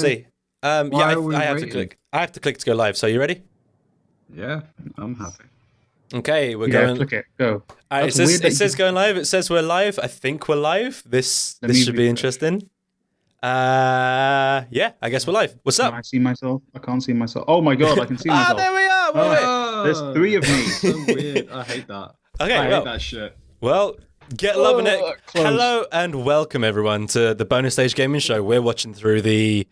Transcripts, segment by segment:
See, Why are we I have to waiting? click. I have to click to go live. So you ready? Yeah, I'm happy. Okay, we're Yeah, going. click it. Go. It That's weird says that it says you- going live. It says we're live. I think we're live. This Let me should be refresh. interesting. Yeah, I guess we're live. What's Can up? I see myself? I can't see myself. Oh my god, I can see myself. There we are. Wait, wait. There's three of me. So weird. I hate that. Okay, I well, hate that shit. well, get loving it. Close. Hello and welcome everyone to the Bonus Stage Gaming Show. We're watching through the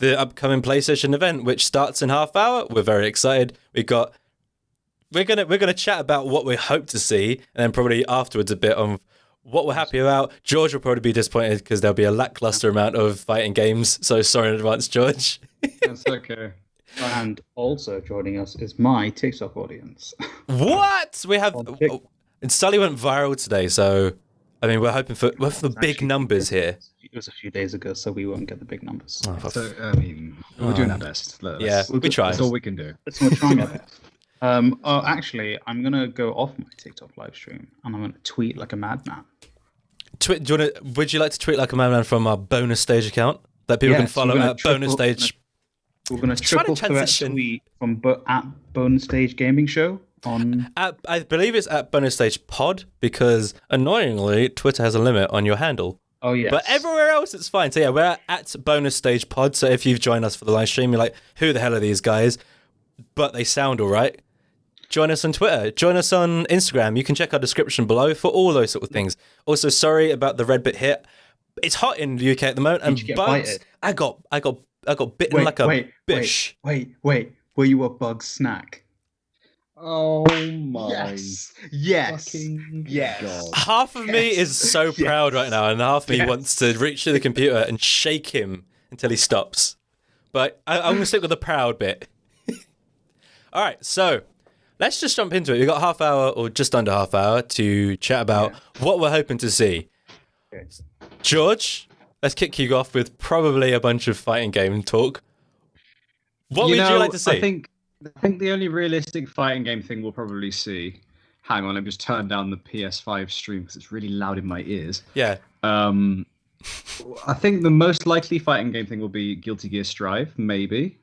upcoming PlayStation event, which starts in half hour. We're very excited. We're gonna chat about what we hope to see, and then probably afterwards a bit on what we're happy about. George will probably be disappointed because there'll be a lackluster amount of fighting games. So sorry in advance, George. That's okay. And also joining us is my TikTok audience. What we have? On Tik- And Sully went viral today, so I mean we're hoping for big Actually, numbers here. It was a few days ago, so we won't get the big numbers. So, I mean, we're doing our best. Yeah, we try. That's all we can do. Let's not try our best. Actually, I'm gonna go off my TikTok live stream and I'm gonna tweet like a madman. Would you like to tweet like a madman from our bonus stage account that people can Yes, we're follow gonna at bonus stage? We're gonna Try to triple threat transition. tweet from at Bonus Stage Gaming Show on. I believe it's at bonus stage pod because annoyingly Twitter has a limit on your handle. Oh yes. But everywhere else it's fine. So yeah, we're at bonus stage pod. So if you've joined us for the live stream, you're like, who the hell are these guys? But they sound all right. Join us on Twitter. Join us on Instagram. You can check our description below for all those sort of things. Also, sorry about the red bit here. It's hot in the UK at the moment, Did and you get bugs. bited? I got bitten like a bish. Wait. Were you a bug snack? Oh my Yes. fucking Yes. god. Half of me is so proud right now, and half of me Yes. wants to reach to the computer and shake him until he stops. But I'm going to stick with the proud bit. All right, so let's just jump into it. We've got half hour or just under half hour to chat about what we're hoping to see. Okay. George, let's kick you off with probably a bunch of fighting game talk. What would you like to see? I think the only realistic fighting game thing we'll probably see. Hang on, let me just turn down the PS5 stream because it's really loud in my ears. Yeah. I think the most likely fighting game thing will be Guilty Gear Strive, maybe.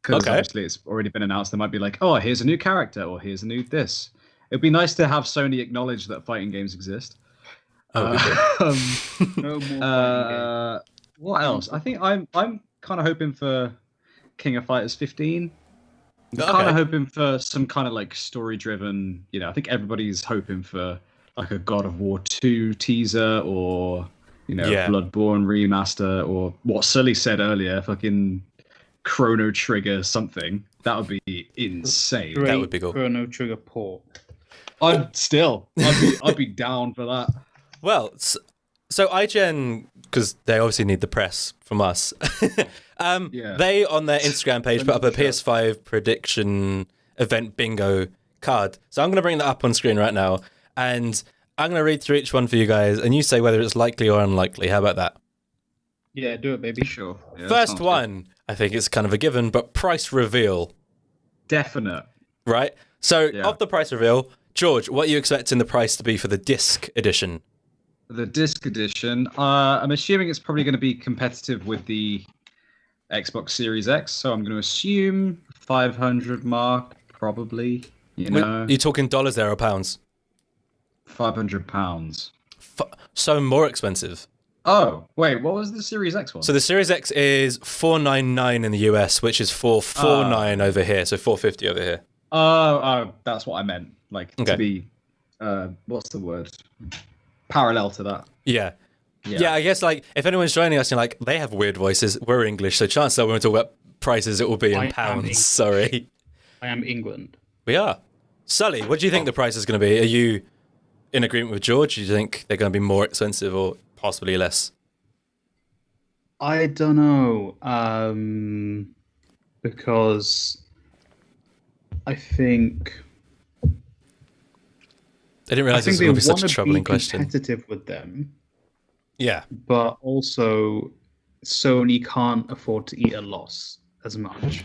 Because Okay. obviously it's already been announced. There might be like, oh, here's a new character, or here's a new this. It'd be nice to have Sony acknowledge that fighting games exist. Oh, No more fighting game. What else? I think I'm kind of hoping for King of Fighters 15. I'm kind Okay. of hoping for some kind of like story-driven. I think everybody's hoping for like a God of War 2 teaser, or Yeah. Bloodborne remaster, or what Sully said earlier, fucking Chrono Trigger something. That would be insane. That Great would be cool. Chrono Trigger port. I'd be down for that. Well, so IGN, because they obviously need the press from us, Yeah. they on their Instagram page put up a PS5 prediction event bingo card. So I'm going to bring that up on screen right now, and I'm going to read through each one for you guys, and you say whether it's likely or unlikely. How about that? Yeah, do it, baby. Sure. Yeah, that First sounds good. one, I think it's kind of a given, but price reveal, Definite. right? So Yeah. of the price reveal, George, what are you expecting the price to be for the disc edition? The disc edition, I'm assuming it's probably going to be competitive with the Xbox Series X, so I'm going to assume 500 mark, probably. Are you talking dollars there or pounds? £500. So more expensive. Oh, wait, what was the Series X one? So the Series X is $499 in the US, which is $449 over here, so $450 over here. Oh, that's what I meant. Like, Okay. to be, what's the word? Parallel to that. Yeah. Yeah, I guess like if anyone's joining us, you're like, they have weird voices. We're English, so chances are when we talk about prices, it will be I in am pounds. English. Sorry. I am England. We are. Sully, what do you think the price is going to be? Are you in agreement with George? Do you think they're going to be more expensive or possibly less? I don't know. Because I think I didn't realize this was they going to be want such a to troubling be question. competitive with them, Yeah. but also Sony can't afford to eat a loss as much.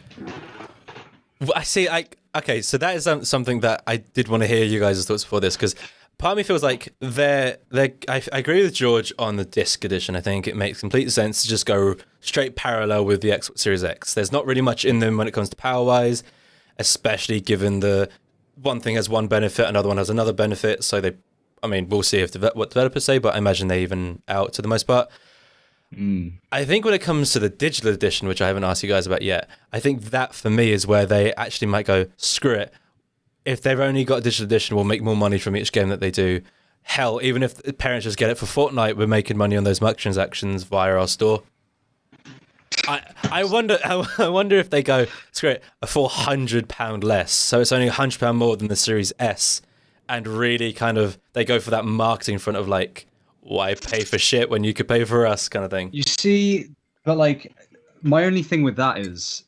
Well, I see. Okay, so that is something that I did want to hear you guys' thoughts before this, because part of me feels like I agree with George on the disc edition. I think it makes complete sense to just go straight parallel with the Xbox Series X. There's not really much in them when it comes to power-wise, especially given the one thing has one benefit, another one has another benefit. So we'll see what developers say, but I imagine they even out to the most part. I think when it comes to the digital edition, which I haven't asked you guys about yet, I think that for me is where they actually might go, screw it. If they've only got a digital edition, we'll make more money from each game that they do. Hell, even if the parents just get it for Fortnite, we're making money on those microtransactions via our store. I wonder if they go, screw it, a £400 less, so it's only £100 more than the Series S, and really kind of they go for that marketing front of like, why pay for shit when you could pay for us kind of thing. You see, but like, my only thing with that is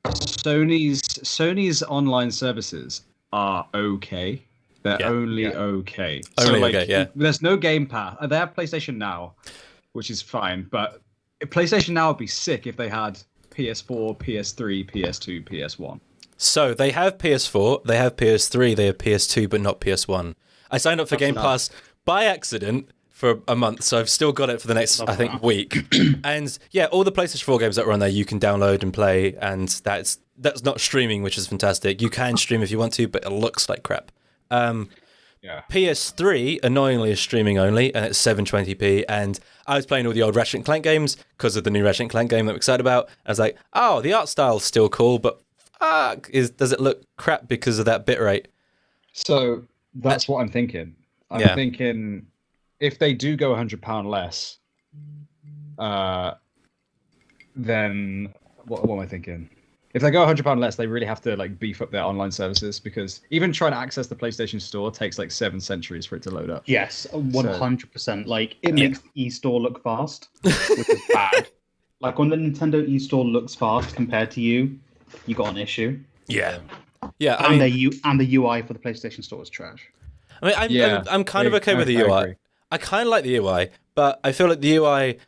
Sony's online services are okay. They're only okay. Only okay, yeah. There's no Game Pass. They have PlayStation Now, which is fine, but PlayStation Now would be sick if they had PS4, PS3, PS2, PS1. So they have PS4, they have PS3, they have PS2, but not PS1. I signed up for Game Pass by accident for a month, so I've still got it for the next, I think, week. And yeah, all the PlayStation 4 games that are on there you can download and play, and that's not streaming, which is fantastic. You can stream if you want to, but it looks like crap. PS3, annoyingly, is streaming only, and it's 720p, and I was playing all the old Ratchet & Clank games because of the new Ratchet & Clank game that I'm excited about. I was like, oh, the art style's still cool, but fuck, does it look crap because of that bitrate? So that's what I'm thinking. I'm thinking if they do go £100 less, then what am I thinking? If they go £100 less, they really have to like beef up their online services, because even trying to access the PlayStation Store takes like 7 centuries for it to load up. Yes, 100%. Like it makes the eStore look fast, which is bad. Like when the Nintendo eStore looks fast compared to you got an issue. Yeah. And the UI for the PlayStation Store is trash. I mean, I'm kind of okay with the UI. I kind of like the UI, but I feel like the UI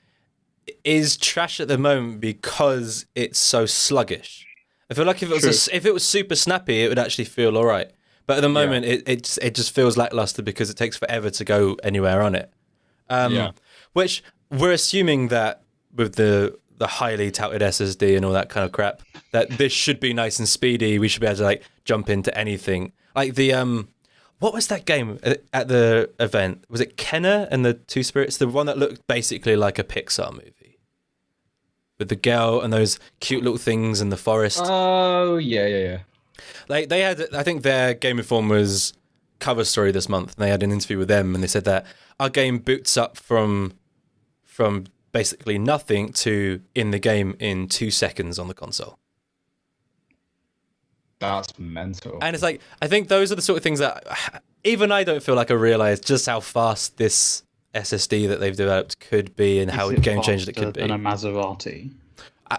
is trash at the moment because it's so sluggish. I feel like if it was super snappy, it would actually feel all right. But at the moment, it just feels lackluster because it takes forever to go anywhere on it. Which we're assuming that with the highly touted SSD and all that kind of crap, that this should be nice and speedy. We should be able to like jump into anything. Like the what was that game at the event? Was it Kenna and the Two Spirits? The one that looked basically like a Pixar movie. With the girl and those cute little things in the forest. Oh, yeah. Like they had, I think their Game Informer's cover story this month, and they had an interview with them, and they said that our game boots up from basically nothing to in the game in 2 seconds on the console. That's mental. And it's like, I think those are the sort of things that even I don't feel like I realize just how fast this SSD that they've developed could be and how game changed it could be. And a Maserati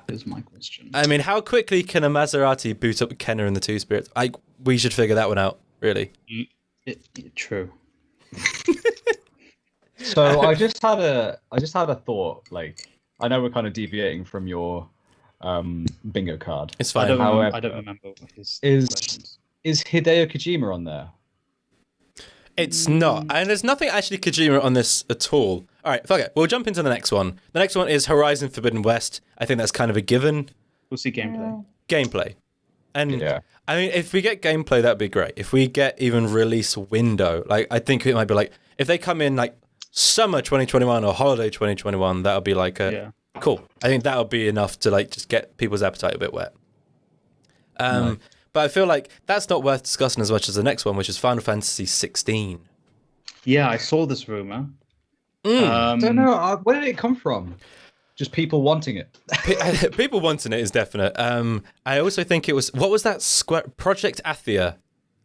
is my question. I mean, how quickly can a Maserati boot up Kenna and the Two Spirits? We should figure that one out, really. True. So I just had a thought. Like, I know we're kind of deviating from your bingo card. It's fine. I don't remember his questions. Is Hideo Kojima on there? It's not. And there's nothing actually Kojima on this at all. All right, fuck it. We'll jump into the next one. The next one is Horizon Forbidden West. I think that's kind of a given. We'll see gameplay. And I mean, if we get gameplay, that'd be great. If we get even release window, like I think it might be like, if they come in like summer 2021 or holiday 2021, that'll be like cool. I think that'll be enough to like just get people's appetite a bit wet. But I feel like that's not worth discussing as much as the next one, which is Final Fantasy 16. Yeah, I saw this rumor. I don't know. Where did it come from? Just people wanting it. People wanting it is definite. I also think it was, what was that Project Athia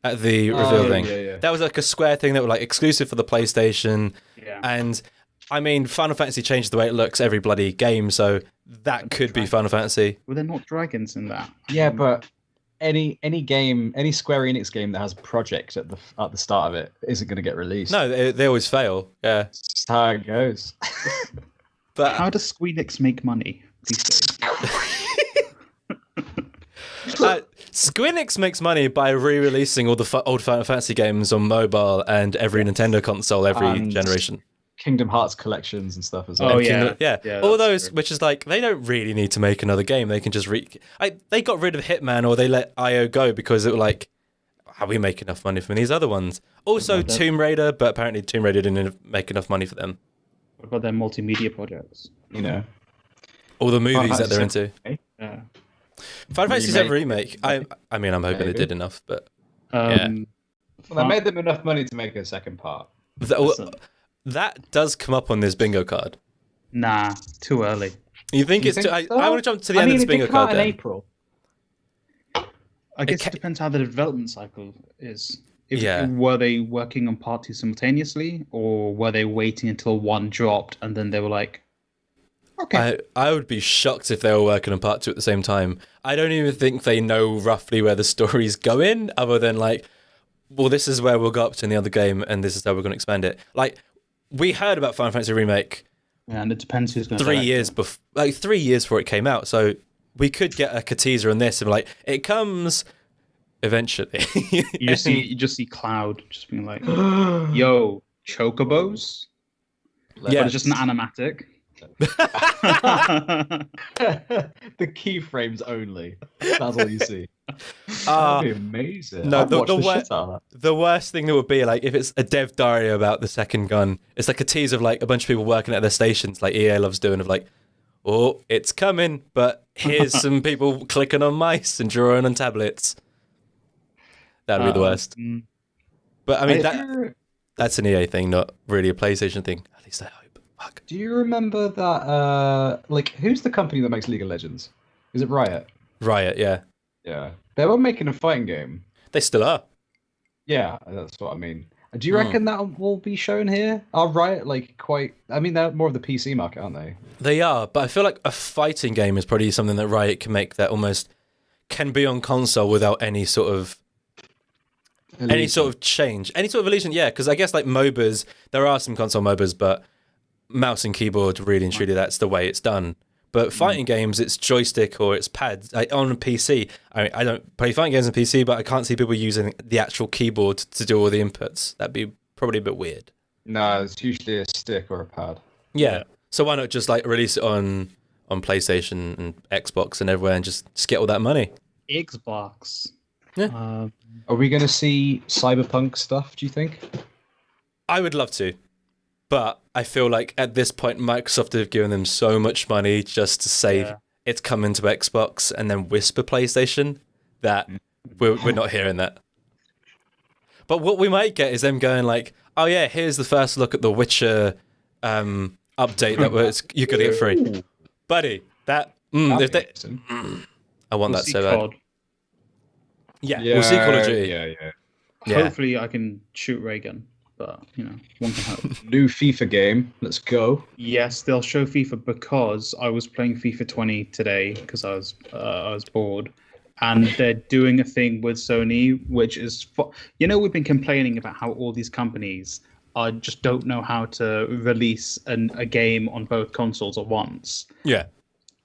at the reveal thing? Yeah. That was like a Square thing that was like exclusive for the PlayStation. Yeah. And I mean, Final Fantasy changes the way it looks every bloody game, so that could be Final Fantasy. Were there not dragons in that? Yeah, but any game, any Square Enix game that has project at the start of it isn't going to get released. No, they always fail. Yeah, that's just how it goes. But how does Squeenix make money these days? Squeenix makes money by re-releasing all the old Final Fantasy games on mobile and every Nintendo console every generation. Kingdom Hearts collections and stuff as well. Oh, And yeah. all that's those, true. which is like they don't really need to make another game. They can just they got rid of Hitman or they let IO go because it was like, how we make enough money from these other ones. Also, About that. Tomb Raider, but apparently Tomb Raider didn't make enough money for them. What about their multimedia projects? You know. All the movies that they're Fantasy into. Yeah. Final Fantasy VII Remake. I mean, I'm hoping it Maybe. did enough, but Um, Well, they made them enough money to make a second part. Listen. that does come up on this bingo card. Nah, too early. You think You it's think too? so? I want to jump to the end of this it did bingo come out card in then. April. I guess ca- it depends how the development cycle is. Yeah. Were they working on part 2 simultaneously, or were they waiting until one dropped and then they were like, okay. I would be shocked if they were working on part 2 at the same time. I don't even think they know roughly where the story's going, other than like, well, this is where we'll go up to in the other game, and this is how we're going to expand it. Like, we heard about Final Fantasy Remake And it depends who's going to 3 years before, like 3 years before it came out. So we could get a teaser on this and be like, it comes eventually. You just see Cloud just being like, yo, chocobos? Yeah. But it's just an animatic. The keyframes only. That's all you see. Ah, That'd be amazing. no, I'd the- watch the the way- shit out of that. the worst thing that would be like if it's a dev diary about the second gun. It's like a tease of like a bunch of people working at their stations, like EA loves doing, of like, oh, it's coming, but here's some people clicking on mice and drawing on tablets. That'd be the worst. But I mean, that's an EA thing, not really a PlayStation thing. At least I hope. Fuck. Do you remember that? Like, who's the company that makes League of Legends? Is it Riot? Riot, yeah, Yeah, they were making a fighting game. they still are. Yeah, that's what I mean. Do you reckon that will be shown here? Are Riot like quite? I mean, they're more of the PC market, aren't they? They are, but I feel like a fighting game is probably something that Riot can make that almost can be on console without any sort of change, any sort of illusion. Yeah, because I guess like MOBAs, there are some console MOBAs, but mouse and keyboard, really and truly, that's the way it's done. But fighting games, it's joystick or it's pads. On a PC, I don't play fighting games on PC, but I can't see people using the actual keyboard to do all the inputs. That'd be probably a bit weird. No, it's usually a stick or a pad. Yeah. So why not just like release it on PlayStation and Xbox and everywhere and just get all that money? Xbox. Yeah. Are we going to see Cyberpunk stuff? Do you think? I would love to, but I feel like at this point, Microsoft have given them so much money just to say it's coming to Xbox and then whisper PlayStation that we're not hearing that. But what we might get is them going like, oh yeah, here's the first look at the Witcher update that was you could get free. Buddy, that if they, I want that so bad. COD. Yeah, we'll see Call of Duty. Yeah. Hopefully, I can shoot ray gun, but one can hope. New FIFA game. Let's go. Yes, they'll show FIFA because I was playing FIFA 20 today because I was bored, and they're doing a thing with Sony, which is we've been complaining about how all these companies just don't know how to release a game on both consoles at once. Yeah.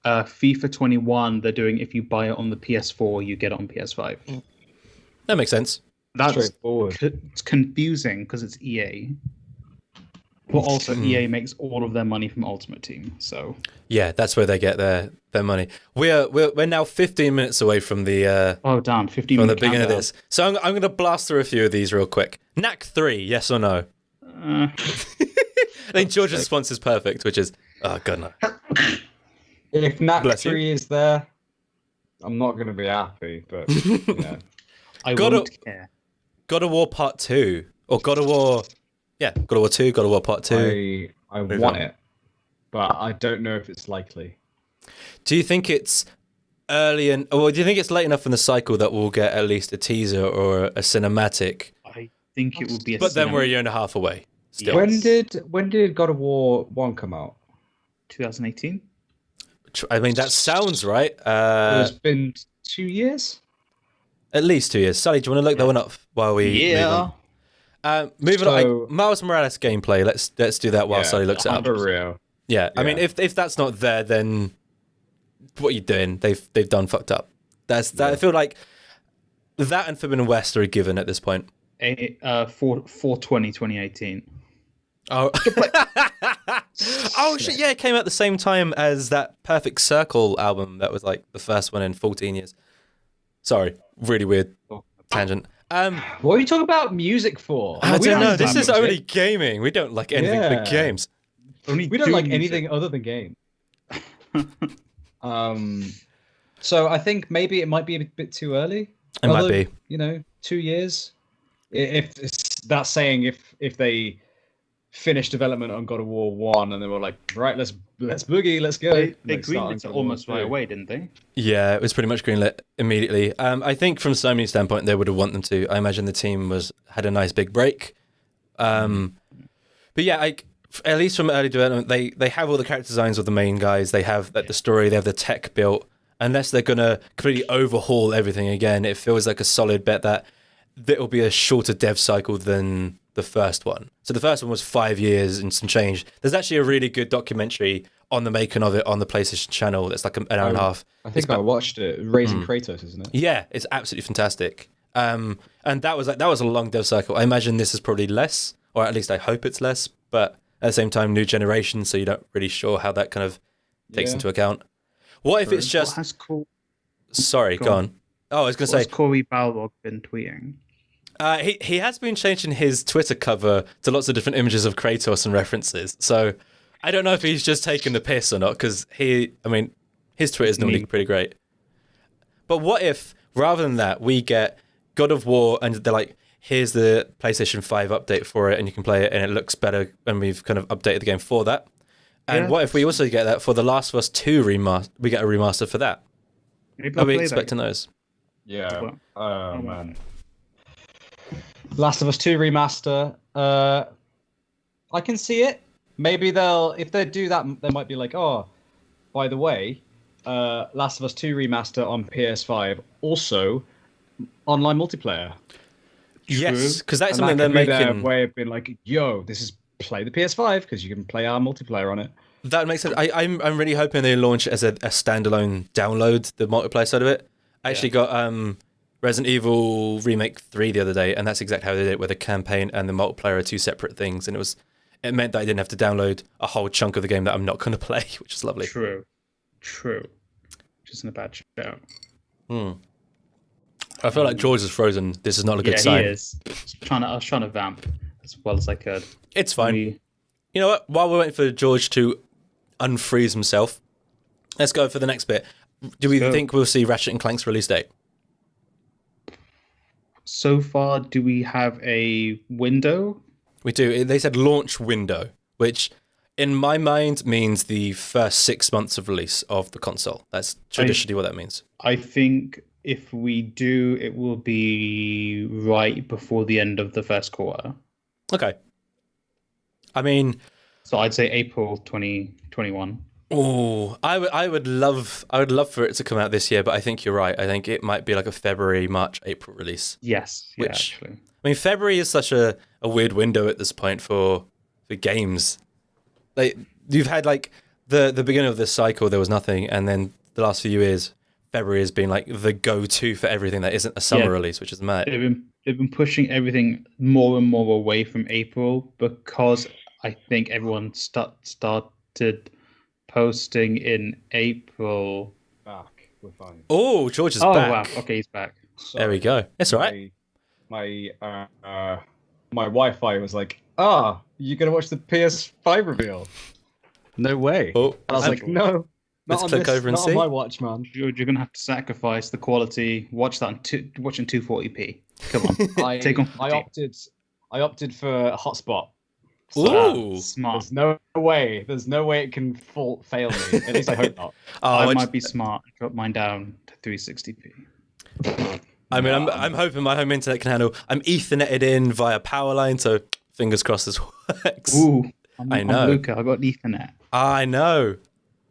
FIFA 21, they're doing if you buy it on the PS4, you get it on PS5. That makes sense. That's straightforward. It's confusing because it's EA. But also EA makes all of their money from Ultimate Team, so Yeah, that's where they get their money. We're now 15 minutes away from the 15 from the minute beginning of countdown. this. So I'm going to blast through a few of these real quick. Knack 3, yes or no? I think George's response is perfect, which is, oh god no. If Knack Bless you. 3 is there, I'm not going to be happy, but I God won't care. God of War Part 2 or God of War, God of War 2, God of War Part 2. I want it, but I don't know if it's likely. Do you think it's early or do you think it's late enough in the cycle that we'll get at least a teaser or a cinematic? I think it would be a But then cinema- we're a year and a half away. Still. Yes. When did God of War 1 come out? 2018. I mean, that sounds right. It's been 2 years. At least 2 years. Sully, do you want to look that one up while we move on? Moving on, Miles Morales gameplay. Let's do that while Sully looks it up. For real. Yeah, I mean, if that's not there, then what are you doing? They've done fucked up. I feel like That and Forbidden West are a given at this point. 4/20/2018. Oh, oh shit! Yeah, it came out the same time as that Perfect Circle album. That was like the first one in 14 years. Sorry, really weird tangent. What are you talking about music for? I We don't know. This understand is music. only gaming. We don't like anything but Yeah. games. Only We don't do like music. anything other than game. So I think maybe it might be a bit too early. It might be. 2 years. If that's saying if they finished development on God of War 1 and they were like, right, let's boogie, let's go. They Like, start on greenlit it God of War almost right 2. away, didn't they? Yeah, it was pretty much greenlit immediately. I think from Sony's standpoint, they would have wanted them to. I imagine the team had a nice big break. But yeah, at least from early development, they have all the character designs of the main guys. They have the story. They have the tech built. Unless they're gonna completely overhaul everything again, it feels like a solid bet that it'll be a shorter dev cycle than the first one. So the first one was 5 years and some change. There's actually a really good documentary on the making of it on the PlayStation channel. That's like an hour and a half. I think I watched it. Raising Kratos, isn't it? Yeah, it's absolutely fantastic. And that was a long dev cycle. I imagine this is probably less, or at least I hope it's less. But at the same time, new generation, so you're not really sure how that kind of takes Yeah. into account. What if it's What just? has Sorry, Go go on. on. Oh, I was going to What's say Corey Balrog been tweeting? he has been changing his Twitter cover to lots of different images of Kratos and references. So I don't know if he's just taking the piss or not, because his Twitter is normally pretty great. But what if rather than that we get God of War and they're like, here's the PlayStation 5 update for it, and you can play it, and it looks better, and we've kind of updated the game for that. And Yeah. what if we also get that for The Last of Us 2 remaster? We get a remaster for that. Maybe Are I'll we play that expecting those? Yeah. Well, Oh man. Last of Us 2 remaster. I can see it. Maybe if they do that, they might be like, oh, by the way, Last of Us 2 remaster on PS5, also online multiplayer. Yes, because that's And something that they're could be their making. way of being like, yo, this is play the PS5 because you can play our multiplayer on it. That makes sense. I'm really hoping they launch it as a standalone download, the multiplayer side of it. I actually got Resident Evil Remake 3 the other day, and that's exactly how they did it, where the campaign and the multiplayer are two separate things, and it meant that I didn't have to download a whole chunk of the game that I'm not going to play, which is lovely. True. Just in a bad shout. I feel like George is frozen. This is not a good Yeah, sign. he is. I was trying to vamp as well as I could. It's fine. We- You know what? While we're waiting for George to unfreeze himself, let's go for the next bit. Do we go. think we'll see Ratchet and Clank's release date? So far, do we have a window? We do. They said launch window, which in my mind means the first 6 months of release of the console. That's traditionally what that means. I think if we do, it will be right before the end of the first quarter. Okay. I mean, So I'd say April 2021. oh, I would love for it to come out this year, but I think you're right. I think it might be like a February, March, April release. Yes. Yeah, Which- actually. I mean, February is such a weird window at this point for games. Like you've had like the beginning of this cycle, there was nothing, and then the last few years, February has been like the go-to for everything that isn't a summer Yeah. release, which is mad. They've been pushing everything more and more away from April because I think everyone started posting in April. Back. We're fine. Oh, George is Oh back. wow! Okay, he's back. There we go. It's all right. My Wi-Fi was like, you're gonna watch the PS5 reveal? No way. Oh, And I was like, no, let's not on click this, over and not see. on my watch, man. You're gonna have to sacrifice the quality. Watch that watch in 240p. Come on, I take on. I opted for a hotspot. Ooh. Smart. There's no way it can fail me. At least I hope not. Oh, I I might be smart. Drop mine down to 360p. I mean, I'm hoping my home internet can handle. I'm Etherneted in via power line, so fingers crossed this works. Ooh, I know. I'm Luka. I got Ethernet. I know.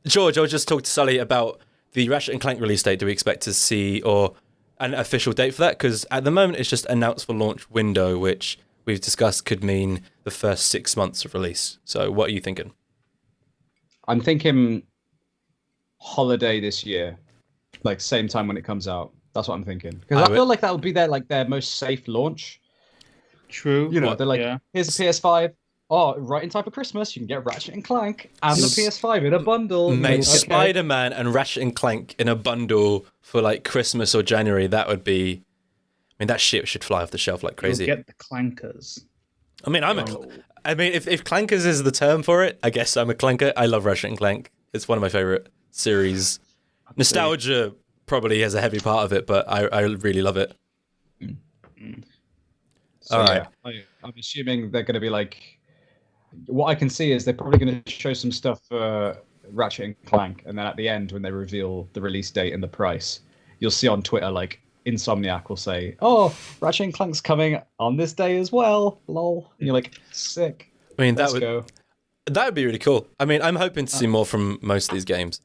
George, I just talked to Sully about the Ratchet and Clank release date. Do we expect to see or an official date for that? Because at the moment it's just announced for launch window, which we've discussed could mean the first 6 months of release. So what are you thinking? I'm thinking holiday this year, like same time when it comes out. That's what I'm thinking. Because I feel like that would be their most safe launch. True. You know, they're like, yeah. here's a PS5. Oh, right in time for Christmas, you can get Ratchet and Clank and the PS5 in a bundle. Mate, Okay. Spider-Man and Ratchet and Clank in a bundle for like Christmas or January, that would be... I mean, that shit should fly off the shelf like crazy. You'll get the clankers. I mean, if clankers is the term for it, I guess I'm a clanker. I love Ratchet and Clank. It's one of my favorite series. Nostalgia probably has a heavy part of it, but I really love it. So, All right. yeah, I'm assuming they're going to be like... What I can see is they're probably going to show some stuff for Ratchet and Clank, and then at the end, when they reveal the release date and the price, you'll see on Twitter, like, Insomniac will say, "Oh, Ratchet and Clank's coming on this day as well, lol." And you're like, sick. I mean, Let's go. that would be really cool. I mean, I'm hoping to see more from most of these games.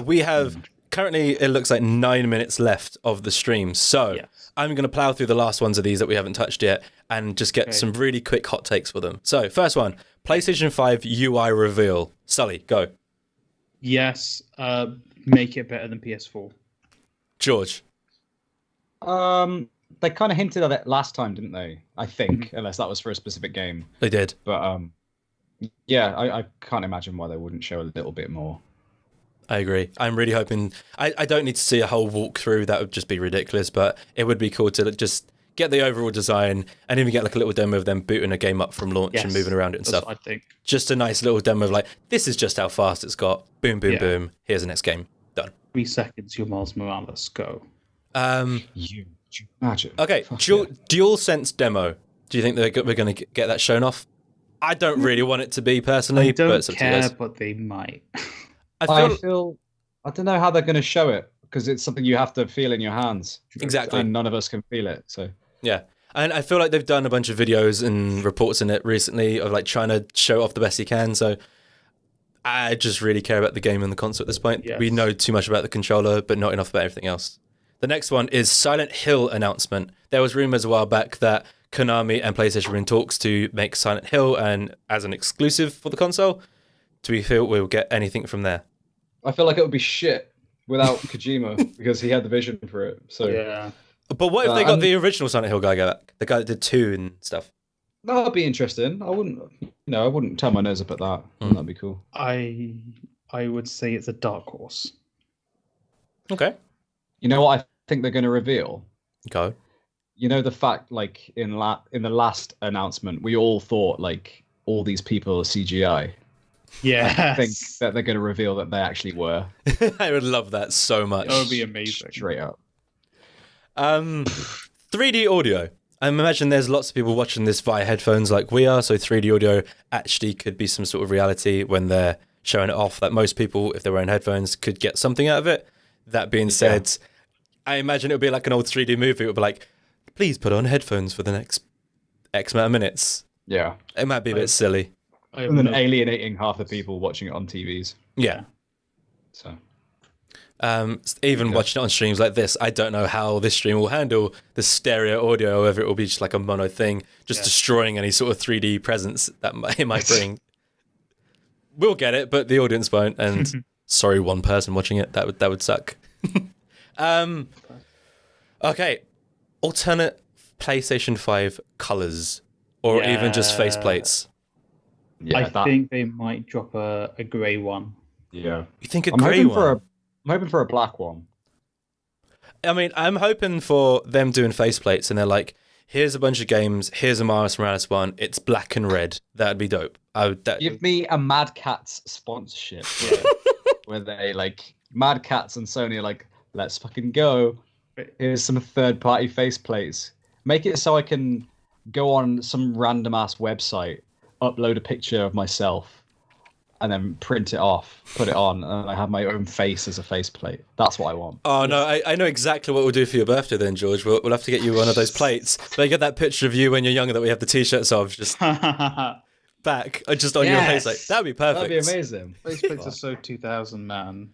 We have currently, it looks like 9 minutes left of the stream, so Yes. I'm going to plow through the last ones of these that we haven't touched yet and just get some really quick hot takes for them. So, first one, PlayStation 5 UI reveal. Sully, go. Yes. Make it better than PS4. George. They kind of hinted at it last time, didn't they? I think, unless that was for a specific game. They did. But yeah, I can't imagine why they wouldn't show a little bit more. I agree. I'm really hoping... I don't need to see a whole walkthrough. That would just be ridiculous, but it would be cool to just get the overall design and even get like a little demo of them booting a game up from launch and moving around it and That's stuff. what I think. Just a nice little demo of like, this is just how fast it's got. Boom, boom, Yeah. boom. Here's the next game. Done. 3 seconds, your Miles Morales. Go. You imagine. Okay, DualSense demo. Do you think we're going to get that shown off? I don't really want it to be personally, I don't but it's up to you care, guys. but they might. I I don't know how they're going to show it because it's something you have to feel in your hands. Exactly. And none of us can feel it. So yeah. And I feel like they've done a bunch of videos and reports in it recently of like trying to show off the best you can. So I just really care about the game and the console at this point. Yes. We know too much about the controller, but not enough about everything else. The next one is Silent Hill announcement. There was rumors a while back that Konami and PlayStation were in talks to make Silent Hill and as an exclusive for the console. Do we feel we'll get anything from there? I feel like it would be shit without Kojima because he had the vision for it. So Yeah. But what if they got the original Silent Hill guy back? The guy that did 2 and stuff. that would be interesting. I wouldn't turn my nose up at that. That'd be cool. I would say it's a dark horse. Okay. You know what I think they're going to reveal? Go. You know the fact, like in the last announcement, we all thought like all these people are CGI. Yeah. I think that they're going to reveal that they actually were. I would love that so much. That would be amazing. Straight up. 3D audio. I imagine there's lots of people watching this via headphones like we are, so 3D audio actually could be some sort of reality when they're showing it off, that most people, if they're wearing headphones, could get something out of it. That being said, I imagine it would be like an old 3D movie. It would be like, please put on headphones for the next X amount of minutes. Yeah. It might be a bit silly. And then alienating half the people watching it on TVs. Yeah. So. Even watching it on streams like this, I don't know how this stream will handle the stereo audio, whether it will be just like a mono thing, just destroying any sort of 3D presence that it might bring. We'll get it, but the audience won't. And sorry, one person watching it, that would suck. Okay, alternate PlayStation 5 colors, or even just faceplates. Yeah, I think they might drop a grey one. Yeah. You think a I'm grey hoping one? I'm hoping for a black one. I mean, I'm hoping for them doing faceplates, and they're like, here's a bunch of games, here's a Miles Morales one, it's black and red. That'd be dope. Give me a Mad Catz sponsorship. Where they like Mad Catz and Sony are like, let's fucking go. Here's some third-party faceplates. Make it so I can go on some random ass website, upload a picture of myself, and then print it off, put it on, and I have my own face as a faceplate. That's what I want. Oh no, I know exactly what we'll do for your birthday then, George. We'll have to get you one of those plates. They get that picture of you when you're younger that we have the t-shirts of, just back, just on your face. Like that'd be perfect. That'd be amazing. Faceplates are so 2000, man.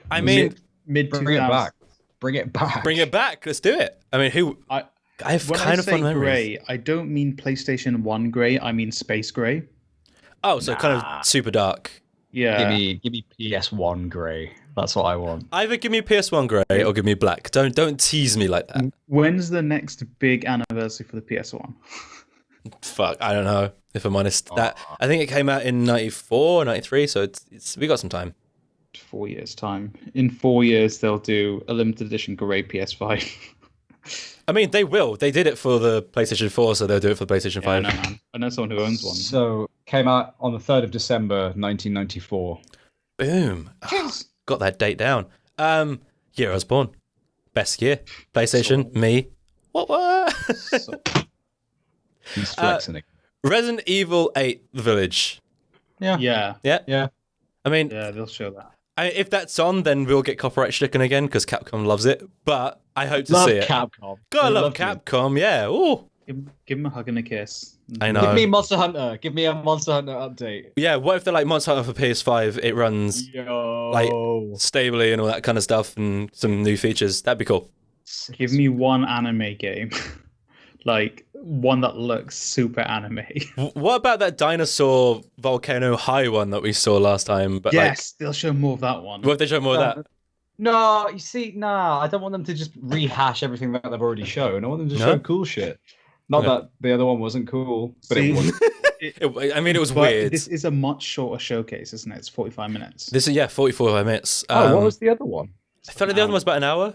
I mean, Mid Bring 2000s. it back. Bring it back. bring it back. Let's do it. I mean, I have When kind I of fun say memories. grey, I don't mean PlayStation 1 grey. I mean space grey. Oh, so kind of super dark. Yeah. Give me PS1 grey. That's what I want. Either give me PS1 grey or give me black. Don't tease me like that. When's the next big anniversary for the PS1? Fuck, I don't know. If I'm honest, that I think it came out in 94, 93, so it's we got some time. 4 years time. In 4 years, they'll do a limited edition grey PS5. I mean, they will. They did it for the PlayStation 4, so they'll do it for the PlayStation Yeah, 5. I know, man. I know someone who owns one. So came out on the 3rd of December, 1994. Boom. Got that date down. Year I was born. Best year. PlayStation, me. What? So, He's flexing it. Resident Evil 8 The Village. yeah. Yeah. I mean, Yeah, they'll show that. if that's on, then we'll get copyright stricken again because Capcom loves it. But I hope to Love see it. Capcom. Gotta They love love you. Capcom, yeah. Ooh. Give him a hug and a kiss. I know. Give me Monster Hunter. Give me a Monster Hunter update. Yeah, what if they're like Monster Hunter for PS5, it runs Yo. stably and all that kind of stuff and some new features? That'd be cool. Give me one anime game. Like, one that looks super anime. What about that dinosaur volcano high one that we saw last time? But Yes, they'll show more of that one. like, what if they show more of that? No, you see, I don't want them to just rehash everything that they've already shown. I want them to No? show cool shit. Not Okay. that the other one wasn't cool, but See? it was. I mean, it was But weird. this is a much shorter showcase, isn't it? It's 45 minutes. This is 44 minutes. Oh, what was the other one? I felt like the other one was about an hour.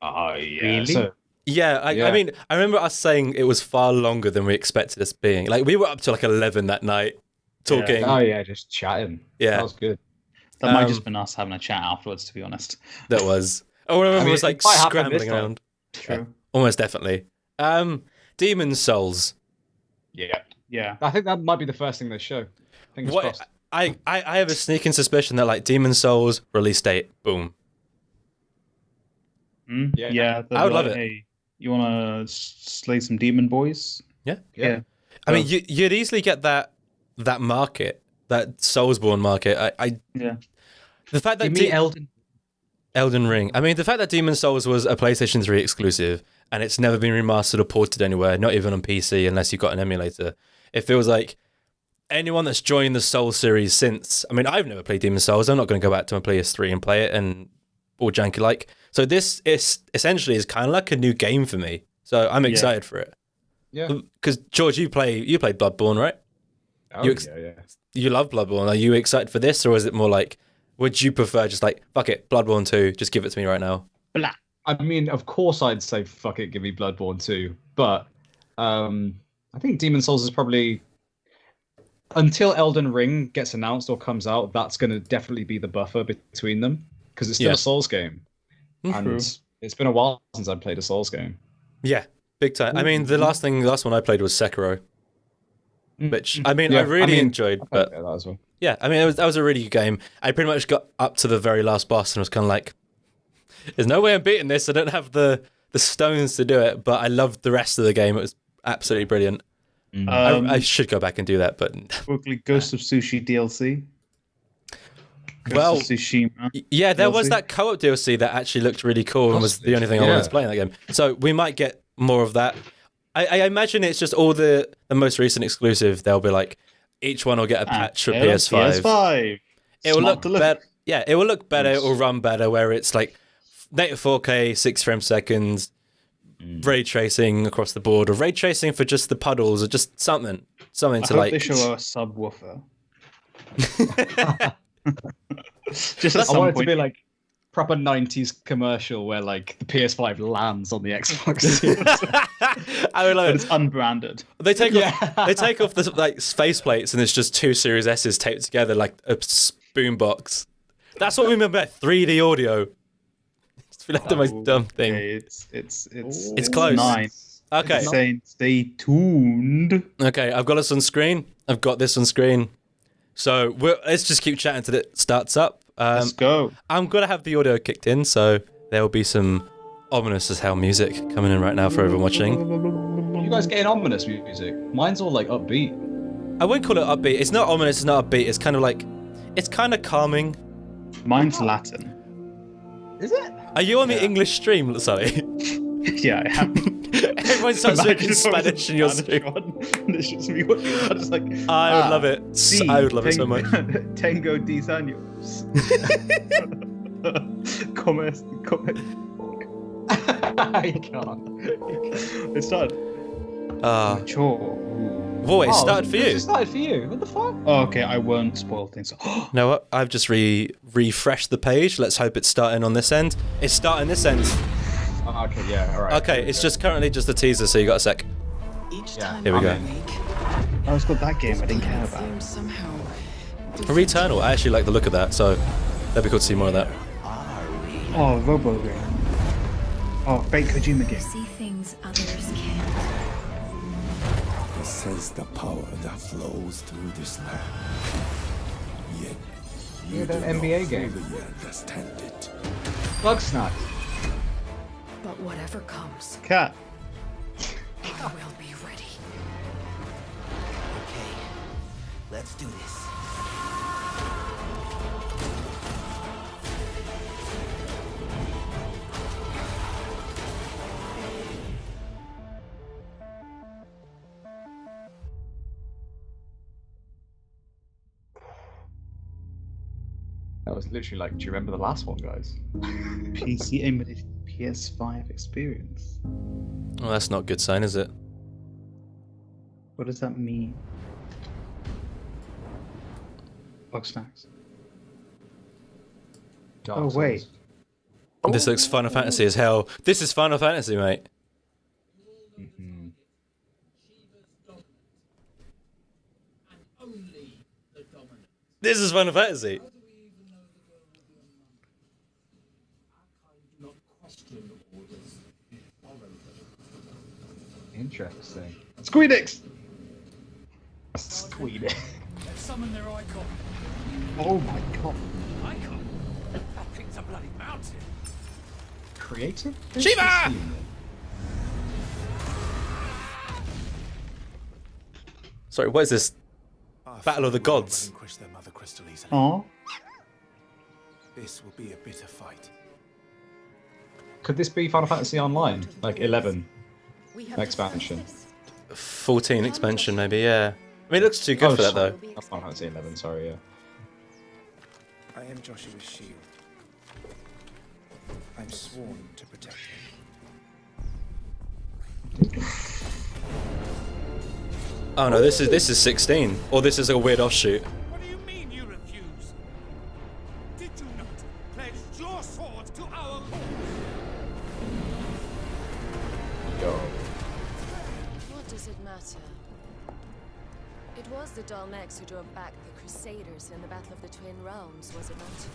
Oh, yeah. Really? So, Yeah, I Yeah. mean, I remember us saying it was far longer than we expected us being. Like, we were up to like 11 that night talking. oh, yeah, just chatting. Yeah. That was good. That might Um, just been us having a chat afterwards, to be honest. That was. I remember I mean, it was like it might happen this scrambling time. around. True. Almost definitely. Demon's Souls. Yeah. Yeah. I think that might be the first thing they show. Fingers What crossed. I have a sneaking suspicion that like Demon's Souls release date, boom. Mm? Yeah. Yeah. they'll I would be love like, it. Hey, you want to slay some demon boys? Yeah. Yeah. I mean, you'd easily get that market, that Soulsborne market. Yeah. The fact that Give me Elden Ring. I mean, the fact that Demon's Souls was a PlayStation 3 exclusive and it's never been remastered or ported anywhere, not even on PC unless you've got an emulator. It feels like anyone that's joined the Souls series since. I mean, I've never played Demon's Souls. I'm not going to go back to my PS3 and play it and all janky like. So this is essentially is kind of like a new game for me. So I'm excited for it. Yeah. Because George, you played Bloodborne, right? Oh, yeah. You love Bloodborne. Are you excited for this, or is it more like, would you prefer just like, fuck it, Bloodborne 2, just give it to me right now? I mean, of course I'd say fuck it, give me Bloodborne 2. But I think Demon's Souls is probably, until Elden Ring gets announced or comes out, that's going to definitely be the buffer between them. Because it's still Yeah. a Souls game. True. And it's been a while since I've played a Souls game. Yeah, big time. I mean, the last one I played was Sekiro, which I mean, Yeah, I really I mean, enjoyed. I But played that as well. yeah, I mean, that was a really good game. I pretty much got up to the very last boss and was kind of like, there's no way I'm beating this. I don't have the stones to do it, but I loved the rest of the game. It was absolutely brilliant. I should go back and do that, but Quickly, Ghost of Sushi DLC. Ghost Well, of Tsushima. yeah, there was DLC. that co-op DLC that actually looked really cool and was the only thing I wanted to play in that game. So we might get more of that. I imagine it's just all the most recent exclusive. They'll be like, each one will get a patch for PS5. PS5. It will Smart look to look. better. Yeah, it will look better. It will run better. Where it's like native 4K, 6 frames per second, ray tracing across the board, or ray tracing for just the puddles, or just something I to hope like. they show a subwoofer. Just at I some want it to point. be like proper 90s commercial where like the PS5 lands on the Xbox Series. I would But like it's unbranded. they take off the like face plates and it's just two Series S's taped together like a spoon box. That's what we remember about 3D audio. It's like the most dumb thing. Okay, it's close. 9. Okay, It's saying stay tuned. okay, I've got this on screen. I've got this on screen. So let's just keep chatting till it starts up. Let's go. I'm gonna have the audio kicked in, so there will be some ominous as hell music coming in right now for everyone watching. You guys getting ominous music? Mine's all like upbeat. I wouldn't call it upbeat. It's not ominous. It's not upbeat. It's kind of like, it's kind of calming. Mine's Latin. Is it? Are you on the English stream, Sully? Yeah, I am. Everyone starts speaking Spanish in your stream. It's just me watching. I'm just like, I would love it. I would love it so much. Tengo 10 años. Comment. You can't. It's done. Mature. Whoa, it started for It you. just started for you. What the fuck? Oh, okay, I won't spoil things. You know what? I've just refreshed the page. Let's hope it's starting on this end. It's starting this end. Oh, okay, yeah, alright. Okay, it's just currently just a teaser, so you got a sec. Yeah, Here we go. I was got that game I didn't care about. Returnal. I actually like the look of that, so that'd be cool to see more of that. Oh, Robo game. Oh, fake Kojima game. See things others can't. This is the power that flows through this land. Yet you Yeah, do that NBA not game. fully understand it. Bug snacks. But whatever comes, Cat. I will be ready. Okay, let's do this. That was literally like, do you remember the last one, guys? PC emulated PS5 experience. Well, that's not a good sign, is it? What does that mean? Bug snacks. Dark Oh, wait. Souls. This looks Final Fantasy as hell. This is Final Fantasy, mate. This is Final Fantasy. Interesting. Squeedix! Squeed. Summon their icon. Oh my god. Icon? That thing's a bloody mountain. Creative? Shiva! Sorry, what is this? Battle of the Gods. Vanquish their mother crystal easily. Aw. This will be a bitter fight. Could this be Final Fantasy Online? Like 11 expansion? 14 expansion, maybe, yeah. I mean, it looks too good for that, sorry. though. Not Final Fantasy 11, sorry, yeah. I am Joshua's shield. I'm sworn to protect him. Oh no, this is 16. Or this is a weird offshoot. What do you mean you refuse? Did you not pledge your sword to our cause? Go. What does it matter? It was the Dalmex who drove back the Crusaders in the Battle of the Twin Realms, was it not?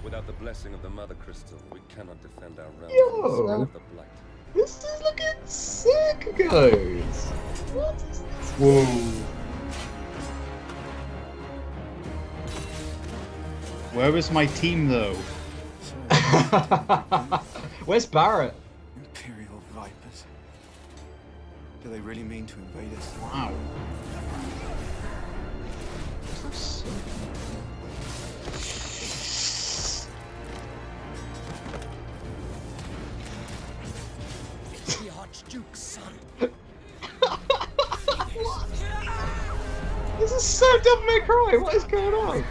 Without the blessing of the Mother Crystal, we cannot defend our realm Yo. from the spell of the Blight. This is looking sick, guys. What is this? Whoa. Where is my team though? Where's Barrett? Imperial Vipers. Do they really mean to invade us? Wow. The Archduke's son. This is so Devil May Cry. What is going on?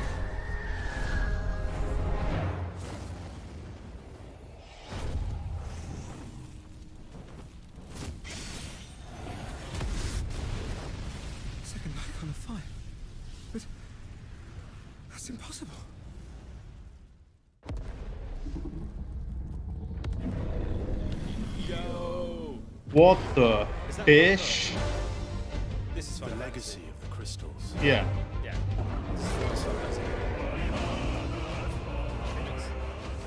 Second icon of fire. But that's impossible. What the fish? This is The legacy of the crystals. Yeah. Yeah.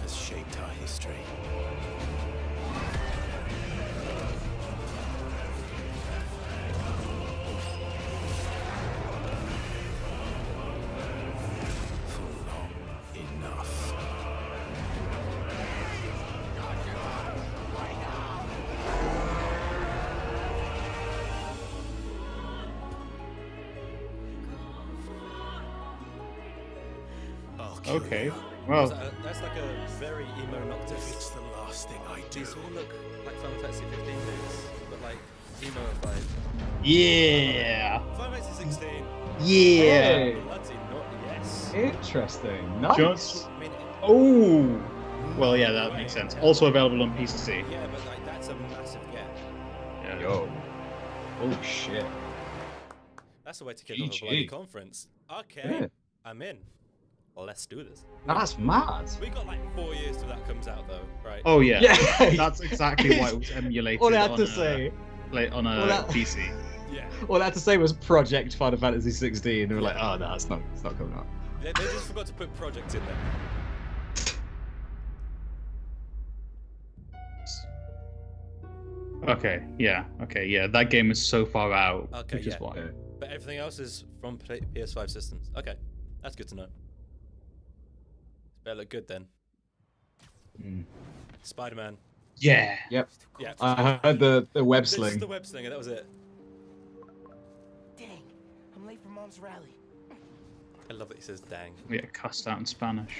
Has shaped our history. For long enough. I'll kill Okay. you. Well, That's like a very emo If Noctis. it's the last thing I do. These all look like Final Fantasy 15 moves, but like emo-ified. yeah. Final Fantasy 16. Yeah. Hey, Bloody not, yes. interesting. Nice. Just I mean, Oh! Well, yeah, that makes sense. Also available on PCC. Yeah, but like that's a massive get. Yeah. Yo. Oh shit. That's a way to kick off a GG. bloody conference. Okay, Yeah. I'm in. Well, let's do this. That's mad. We got like 4 years till that comes out, though, right? Oh, yeah. Yeah. That's exactly why it was emulated All I had on, to say. on a all that- PC. Yeah. All I had to say was Project Final Fantasy 16. And we're like, oh no, it's not coming up. They just forgot to put project in there. Okay, yeah. That game is so far out, Okay, which is yeah. why. But everything else is from PS5 systems. Okay, that's good to know. Better look good then. Spider-Man. Yeah. Yep. Yeah. I heard the web This is sling. the web slinger. That was it. Dang, I'm late for Mom's rally. I love that he says "dang." Yeah, cussed out in Spanish.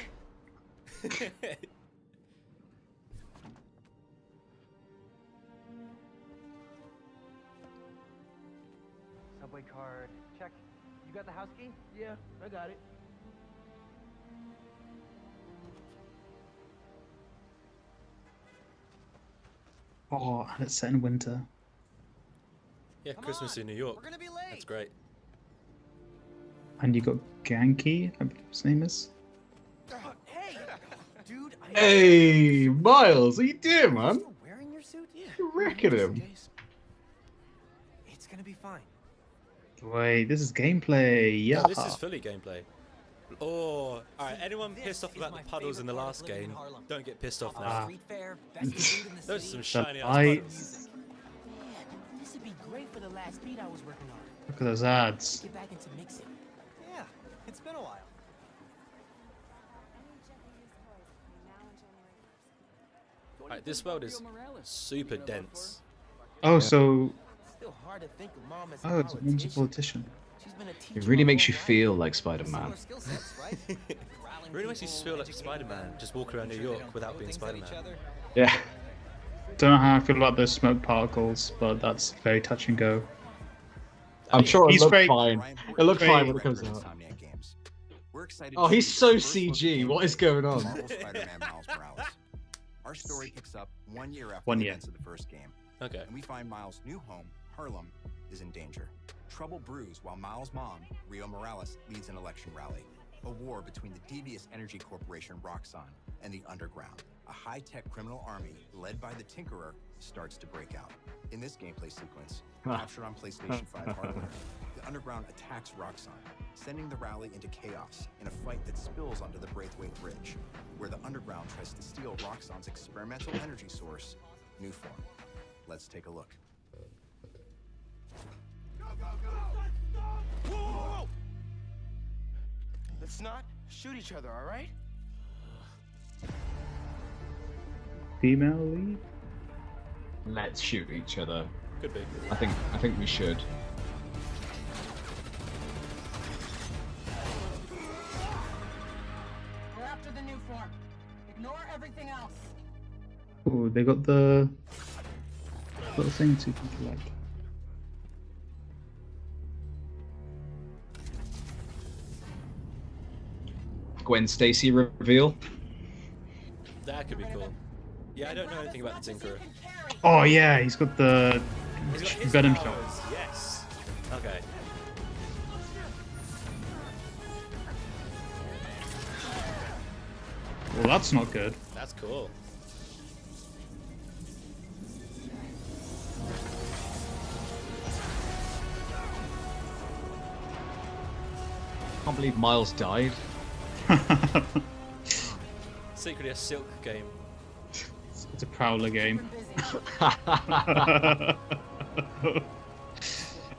Subway card, check. You got the house key? Yeah, I got it. Oh, and it's set in winter. Yeah, Christmas in New York. We're gonna be late. That's great. And you got Genki, I believe his name is. Hey, dude. Hey, Miles, what you doing, man? Still wearing your suit? Yeah. You wrecking him. It's gonna be fine. Wait, this is gameplay. Yeah. No, this is fully gameplay. Oh, alright. Anyone pissed off about the puddles in the last game? Don't get pissed off now. Street fair, best food in the Those are city. some shiny ass I- puddles. Man, this would be great for the last beat I was working on. Look at those ads. Get back into mixing. Yeah, it's been a while. Alright, this world is super dense. Oh, so Still hard to think of Mom as oh, it's a mom's a politician. politician. She's been a teacher It really my makes whole you life. feel like Spider-Man. Similar skill sets, right? Really makes you feel like Spider-Man, just walking around New York without being Spider-Man. Yeah. Don't know how I feel about those smoke particles, but that's very touch and go. I'm sure it He's looked great. fine. It looked fine when it comes out. Oh, he's so CG. What is going on? Marvel Spider-Man Miles Morales. Our story picks up 1 year after 1 the year. events of the first game, Okay. and we find Miles' new home, Harlem, is in danger. Trouble brews while Miles' mom, Rio Morales, leads an election rally. A war between the devious energy corporation Roxxon and the Underground. A high-tech criminal army led by the Tinkerer starts to break out. In this gameplay sequence, captured on PlayStation 5 hardware, the Underground attacks Roxxon, sending the rally into chaos in a fight that spills onto the Braithwaite Bridge, where the Underground tries to steal Roxxon's experimental energy source, Newform. Let's take a look. Whoa! Let's not shoot each other, all right? Female lead? Let's shoot each other. Could be. I think we should. They're after the new form. Ignore everything else. Oh, they got the little thing to collect. Gwen Stacy reveal. That could be cool. Yeah, I don't know anything about the Tinkerer. Oh yeah, he's got the He's got his venom powers, shot. Yes. Okay. Well, that's not good. That's cool. Can't believe Miles died. Secretly a Silk game. It's a Prowler game.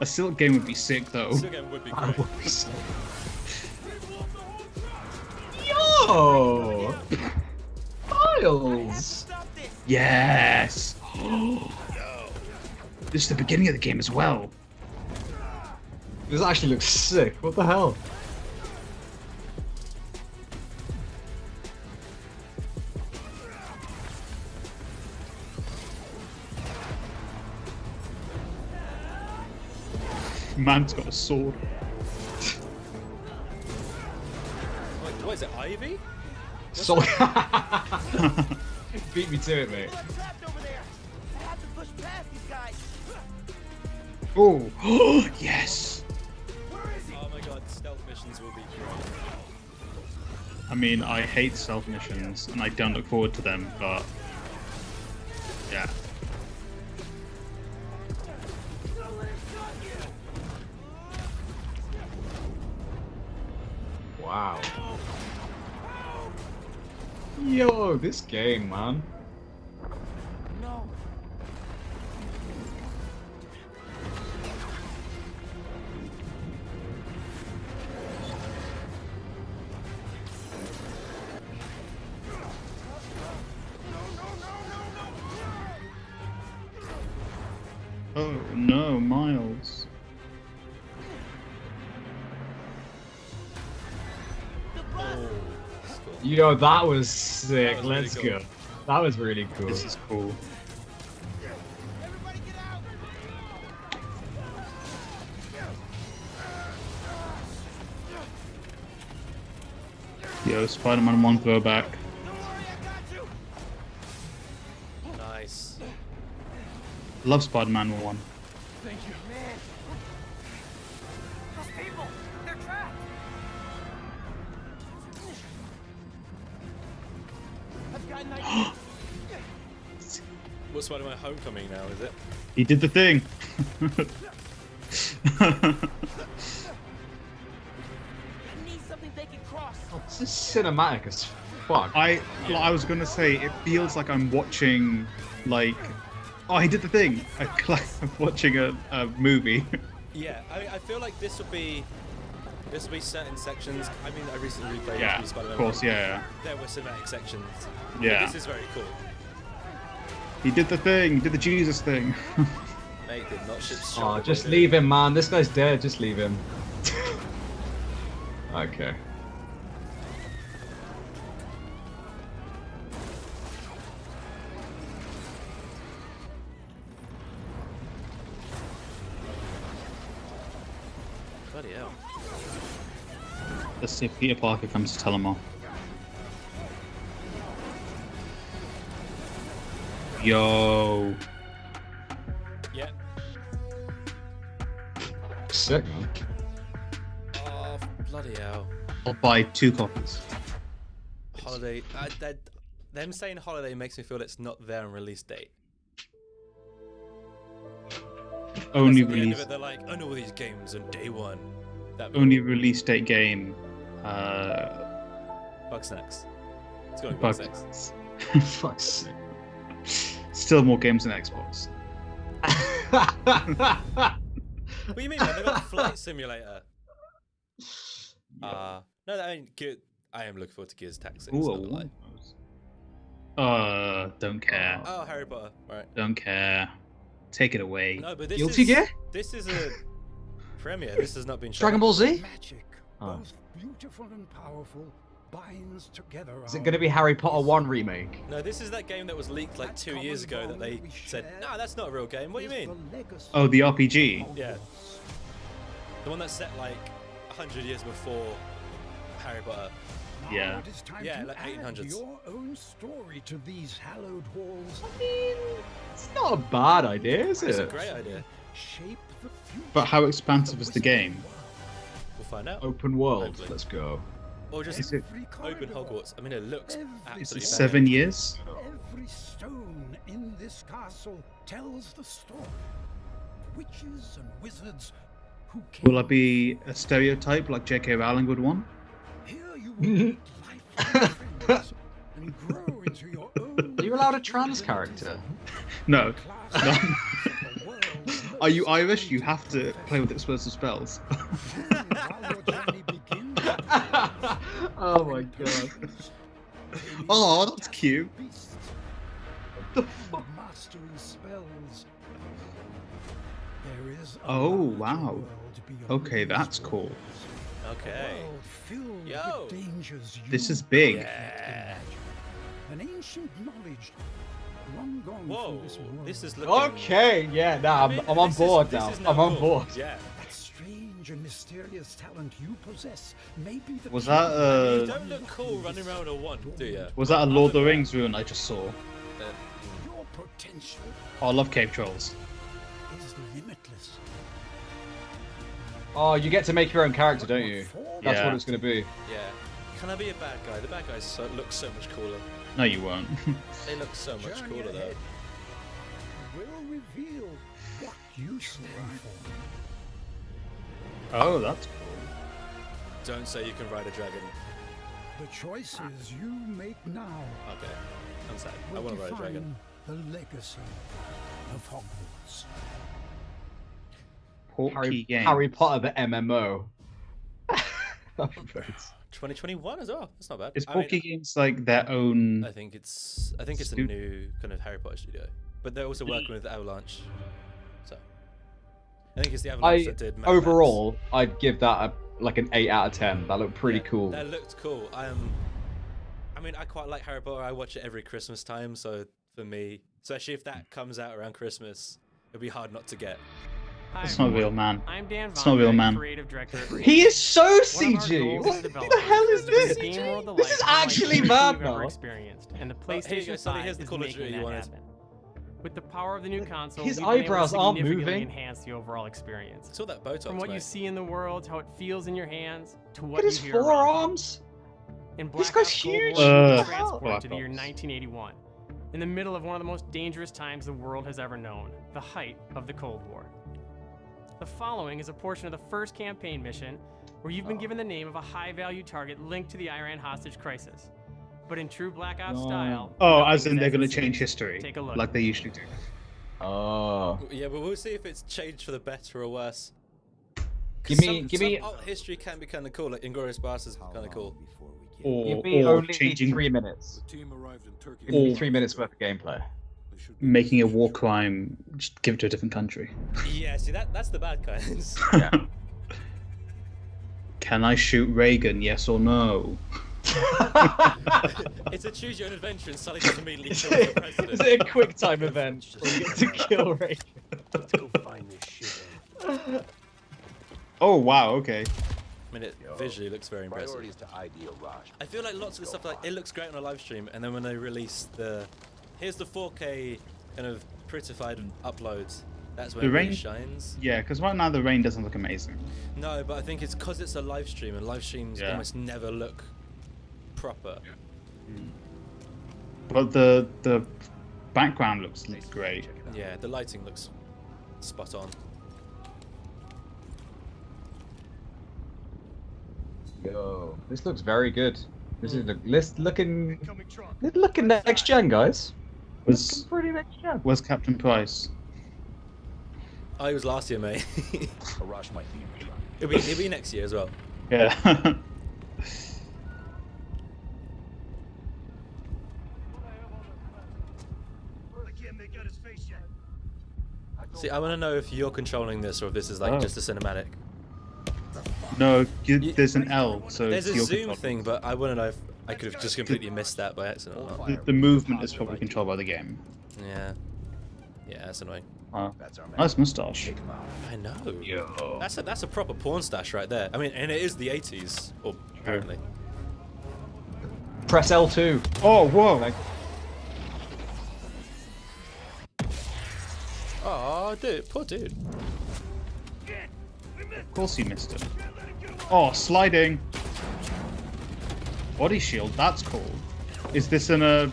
A Silk game would be sick though. Silk game would be great. Yo! Miles! Yes! This is the beginning of the game as well. This actually looks sick. What the hell? Man's got a sword. Wait, what is it, Ivy? Sully. Beat me to it, mate. Oh, yes. Oh my god, stealth missions will be great. I mean, I hate stealth missions, and I don't look forward to them, but yeah. Wow. Yo, this game, man. No. Oh no, Miles. Yo, that was sick. That was really Let's cool. go. That was really cool. This is cool. Yo, Spider-Man 1 throwback. Nice. Love Spider-Man 1. Thank you. Man. Those people, they're trapped. I've got an idea. What's Spider-Man Homecoming now, is it? He did the thing. I need something they can cross. This is cinematic as fuck. I was gonna say it feels like I'm watching like, oh, he did the thing. Like I'm watching a movie. Yeah, I feel like this will be certain sections. I mean, I recently replayed Yeah, Spider-Man. of course, yeah. There were cinematic sections. Yeah. This is very cool. He did the thing. He did the Jesus thing. Mate did not ship Oh, strong. just leave him, man. This guy's dead. Just leave him. Okay. Bloody hell. Let's see if Peter Parker comes to tell him off. Yo. Yeah. Sick, man. Oh, bloody hell. I'll buy 2 copies. Holiday. Them saying holiday makes me feel it's not there on release date. Only At the end of release. it, they're like, I know all these games on day one. That Only release date game. Bugsnax. It's going to be Bug- Bugsnax. Fuck's sake. Still more games than Xbox. What do you mean, man? They got Flight Simulator. No, that ain't good. I am looking forward to Gears Tactics. Ooh, not gonna lie. don't care. Oh, Harry Potter. Right. Don't care. Take it away. No, but this Guilty is Gear? this is a premiere. This has not been shown. Dragon Ball Z? Magic, Oh. both beautiful and powerful, binds together. Is it going to be Harry Potter 1 remake? No, this is that game that was leaked like 2 years ago that they said, no, that's not a real game. What do you mean? Oh, the RPG. Yeah. The one that's set like 100 years before Harry Potter. Yeah. It is time Yeah, to like add 1800s. your own story to these hallowed halls. I mean, it's not a bad idea, is It's a it? great idea. Shape the future. But how expansive is the game? We'll find out. Open world. Hopefully. Let's go. Or just Is it Every open corridor, Hogwarts. I mean, it looks Every absolutely Is it 7 years? every stone in this castle tells the story. Witches and wizards who came. Will I be a stereotype like J.K. Rowling would want? Here you will meet lifelong friends and grow into your own. Are you allowed a trans character? No. class No. of the world's Are you Irish? You have to play with explosive spells. While your journey begins, Oh my god. Oh, that's cute. beasts The and mastering spells. There is a Oh, larger wow. world beyond Okay, these that's cool. walls. Okay. A world filled Yo. with dangers you This is big. Yeah. An ancient knowledge long gone Whoa. from this world. This is looking. Okay, yeah, nah, I mean, I'm on this board this now. is I'm on cool. board. Yeah. That strange strange and mysterious talent you possess may be the Was key that You don't look cool running around a wand, do you? was that a Lord of the Rings rune I just saw? your potential Oh, I love cave trolls. is limitless. Oh, you get to make your own character, don't you? That's Yeah. what it's going to be. Yeah. Can I be a bad guy? The bad guys look so much cooler. No, you won't. They look so much Journey cooler though. ahead will reveal what you stand for. Oh, that's cool. Don't say you can ride a dragon. The choices you make now Okay. I'm sad. I will want to ride a dragon. define the legacy of Hogwarts. Porky Games. Harry Potter, the MMO. 2021 as well. That's not bad. Is I mean, Porky Games like their own? I think it's a new kind of Harry Potter studio, but they're also working with Avalanche. So I think it's the Avalanche that did. Mad Max. Overall, I'd give that like an 8 out of 10. That looked pretty Yeah, cool. That looked cool. I mean, I quite like Harry Potter. I watch it every Christmas time, so for me, especially if that comes out around Christmas, it'd be hard not to get. That's not real, man. I'm Dan It's not real, Von, man. creative director at Rage. He is so One of our CG. goals What as the developers hell is to bring this? a game world to This life is unlike actually anything mad we've ever now. experienced, and the Well, here you go, PlayStation Sully, 5 here's the is Call of Duty making you that wanted. happen. With the power of the new console, His we've been able to eyebrows aren't significantly moving. enhance the overall experience. It's all that Botox, From what you mate. see in the world, how it feels in your hands, to Look what at his you hear around you. forearms. In This Black guy's Ops Cold huge. War, you were Black transported to the year Ops. 1981, in the middle of one of the most dangerous times the world has ever known, the height of the Cold War. The following is a portion of the first campaign mission where you've been given the name of a high-value target linked to the Iran hostage crisis. But in true Black Ops style... Oh, as nothing's in they're going to it change seems. history, Take a look. like they usually do. Oh. Yeah, but we'll see if it's changed for the better or worse. Give me. Some alt history can be kind of cool. Like Inglourious Basterds is kind of cool. Or, Give me or only changing, 3 minutes. Team arrived in Turkey. Give me 3 minutes worth of gameplay. making a war crime, just give it to a different country. Yeah, see that's the bad kinds. Can I shoot Reagan? Yes or no? It's a choose your own adventure, and Sully just immediately kills the president. Is it a quick time event? Where you get to kill Ray? Let's go find this shit. Oh wow, okay. I mean, it visually looks very impressive. Priorities to ID Raj. I feel like lots of the stuff, like it looks great on a live stream, and then when they release here's the 4K kind of prettified uploads, that's when The it really rain- shines. Yeah, because right now the rain doesn't look amazing. No, but I think it's because it's a live stream, and live streams Yeah. almost never look proper. But the background looks great. Yeah, the lighting looks spot on. Yo, this looks very good. This is looking next gen, guys. Was Pretty next gen. where's Captain Price? Oh, it was last year, mate. Raj might be in the truck. it'll be next year as well. Yeah. See, I want to know if you're controlling this or if this is like Oh. just a cinematic. No, there's an L, so There's it's a your zoom control. thing, but I want to know if I could have just completely missed that by accident or not. The movement is probably controlled by the game. Yeah. Yeah, that's annoying. Oh, That's our man. nice moustache. Take him out. I know. Yo. That's a proper porn stash right there. I mean, and it is the 80s, or apparently. Press L2. Oh, whoa! Oh, dude, poor dude. Of course you missed it. Oh, sliding. Body shield, that's cool. Is this in a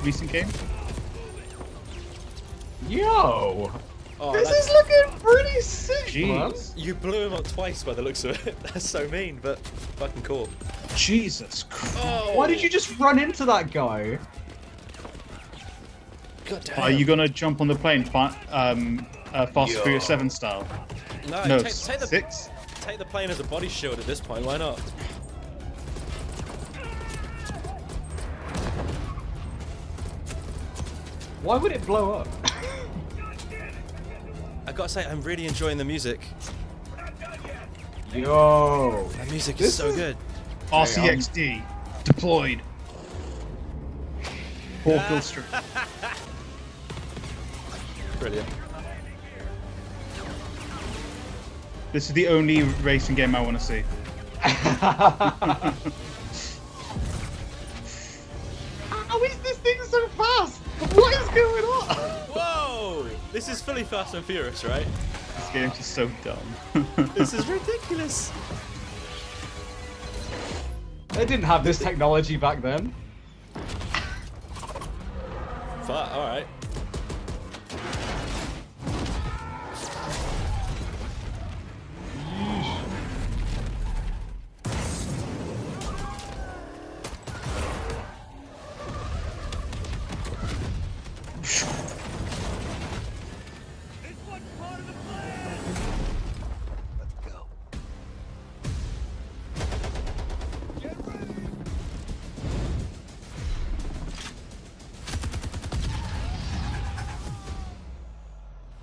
recent game? Yo, Oh, this that's- is looking pretty sick, man. Jeez. You blew him up twice by the looks of it. That's so mean, but fucking cool. Jesus Christ. Oh, Why did you just run into that guy? God damn. Are you gonna jump on the plane, Fast and Furious 7 style? No, take the 6? take the plane as a body shield at this point. Why not? Why would it blow up? I gotta say, I'm really enjoying the music. Yo, The music This is so is- good. RCXD deployed. 4 kill streak. Brilliant. This is the only racing game I want to see. How is this thing so fast? What is going on? Whoa! This is fully Fast and Furious, right? This game's just so dumb. This is ridiculous. They didn't have this technology back then. Fuck, alright.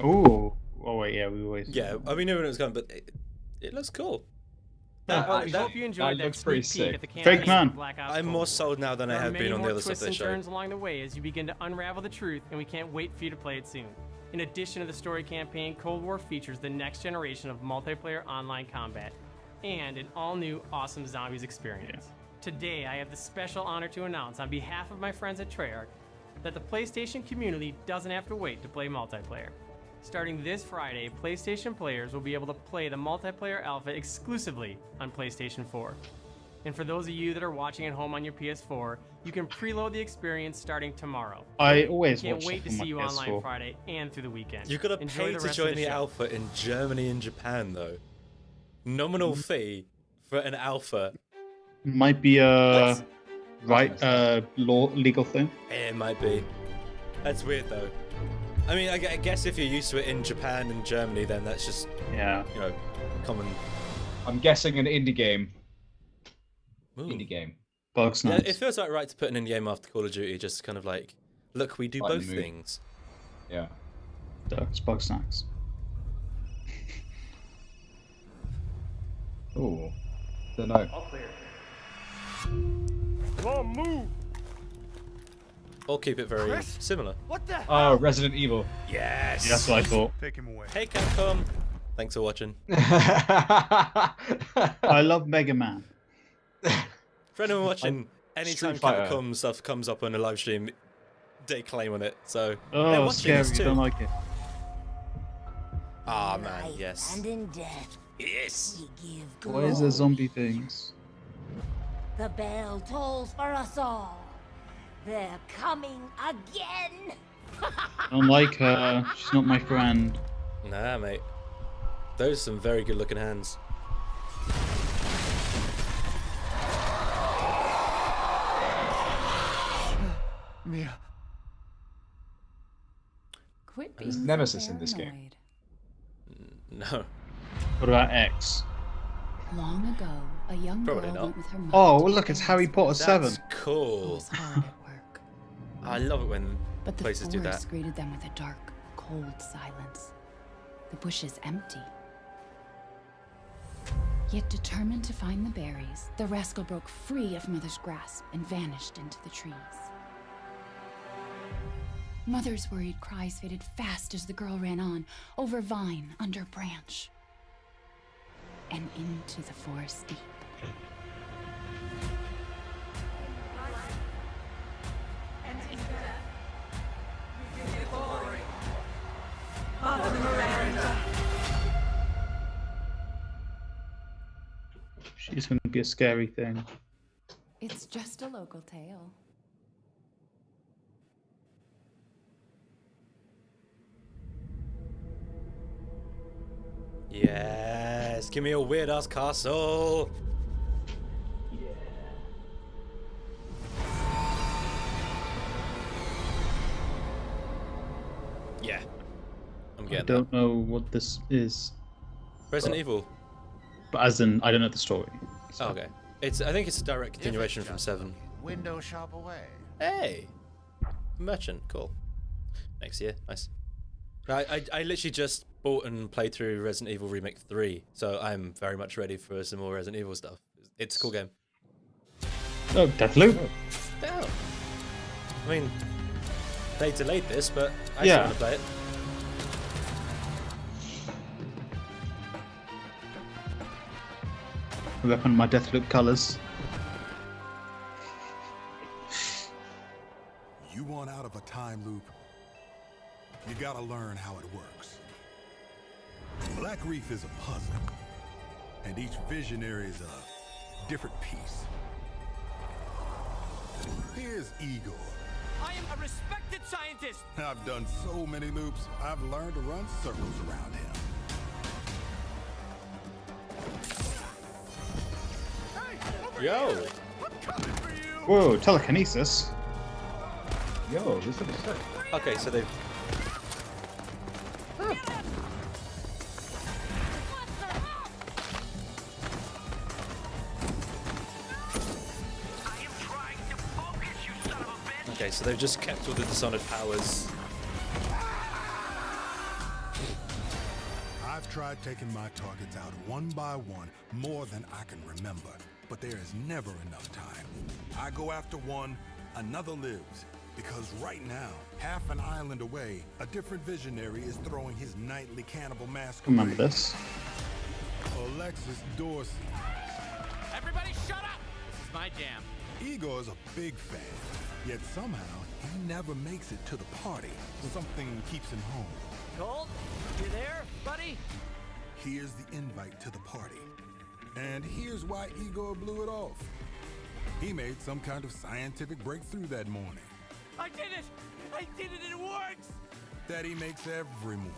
Ooh. Oh wait, yeah, we always. Yeah, we knew when it was coming, but it looks cool. We hope you enjoyed that looks pretty sneak peek sick. at the Fake campaign man. of Black Ops I'm Cold more War. sold now than I There are have many been on the more other stuff twists they and showed. turns along the way as you begin to unravel the truth, and we can't wait for you to play it soon. In addition to the story campaign, Cold War features the next generation of multiplayer online combat and an all-new awesome zombies experience. Today, I have the special honor to announce on behalf of my friends at Treyarch that the PlayStation community doesn't have to wait to play multiplayer. Starting this Friday, PlayStation players will be able to play the multiplayer alpha exclusively on PlayStation 4. And for those of you that are watching at home on your PS4, you can preload the experience starting tomorrow. I always Can't watch wait to stuff on see my you online PS4. Friday and through the weekend. You've got to Enjoy pay the to rest of join the show. alpha in Germany and Japan, though. Nominal fee for an alpha. Might be a legal thing. It might be. That's weird, though. I mean, I guess if you're used to it in Japan and Germany, then that's just, Yeah. you know, common. I'm guessing an indie game. Ooh. Indie game. Bugs Yeah, nice. it feels like right to put an in-game after Call of Duty, just kind of like, look, we do Lighten both the mood. things. Yeah. Ducks, bug snacks. Ooh. Don't know. All clear. Or keep it very Chris? similar. What the? Oh, Resident Evil. Yes! Yeah, that's what I thought. Take him away. Hey, Capcom. Thanks for watching. I love Mega Man. For anyone watching, anytime Street Fighter. Capcom stuff comes up on a live stream, they claim on it. So they're Oh, watching scary. us I too. don't like it. Ah, man, yes. And in death, Yes. we give glory. Why is there zombie things? The bell tolls for us all. They're coming again. I don't like her. She's not my friend. Nah, mate. Those are some very good looking hands. Mia. Quit There's being Nemesis so in this game. paranoid. No. What about X? Long ago, a young Probably girl not. went with her mother Oh, to well, look, it's Paris. Harry Potter 7. That's It cool. was hard at work, I love it when but the places do that. forest greeted them with a dark, cold silence. The bushes empty. Yet determined to find the berries, the rascal broke free of Mother's grasp and vanished into the trees. Mother's worried cries faded fast as the girl ran on, over vine, under branch, and into the forest deep. She's going to be a scary thing. It's just a local tale. Yes, give me a weird ass castle. Yeah, I'm I getting that. don't know what this is. Resident Evil. But as in, I don't know the story. So. Oh, okay. I think it's a direct continuation from 7. Window shop away. Hey, merchant, cool. Next year, nice. I literally just bought and played through Resident Evil Remake 3, so I'm very much ready for some more Resident Evil stuff. It's a cool game. Oh, Deathloop? Yeah. I mean, they delayed this, but I Yeah. still want to play it. Look on my Deathloop colours. You want out of a time loop? You gotta learn how it works. Black Reef is a puzzle, and each visionary is a different piece. Here's Igor. I am a respected scientist. I've done so many loops, I've learned to run circles around him. Yo! Whoa, telekinesis. Yo, this looks sick. Okay, so they've. Okay, so they've just kept all the Dishonored powers. I've tried taking my targets out one by one more than I can remember, but there is never enough time. I go after one, another lives, because right now, half an island away, a different visionary is throwing his nightly cannibal masquerade. Remember this? Alexis Dorsey. Everybody shut up! This is my jam. Igor's a big fan, yet somehow he never makes it to the party. Something keeps him home. Gold, you there, buddy? Here's the invite to the party. And here's why Igor blew it off. He made some kind of scientific breakthrough that morning. I did it! I did it, it works! That he makes every morning.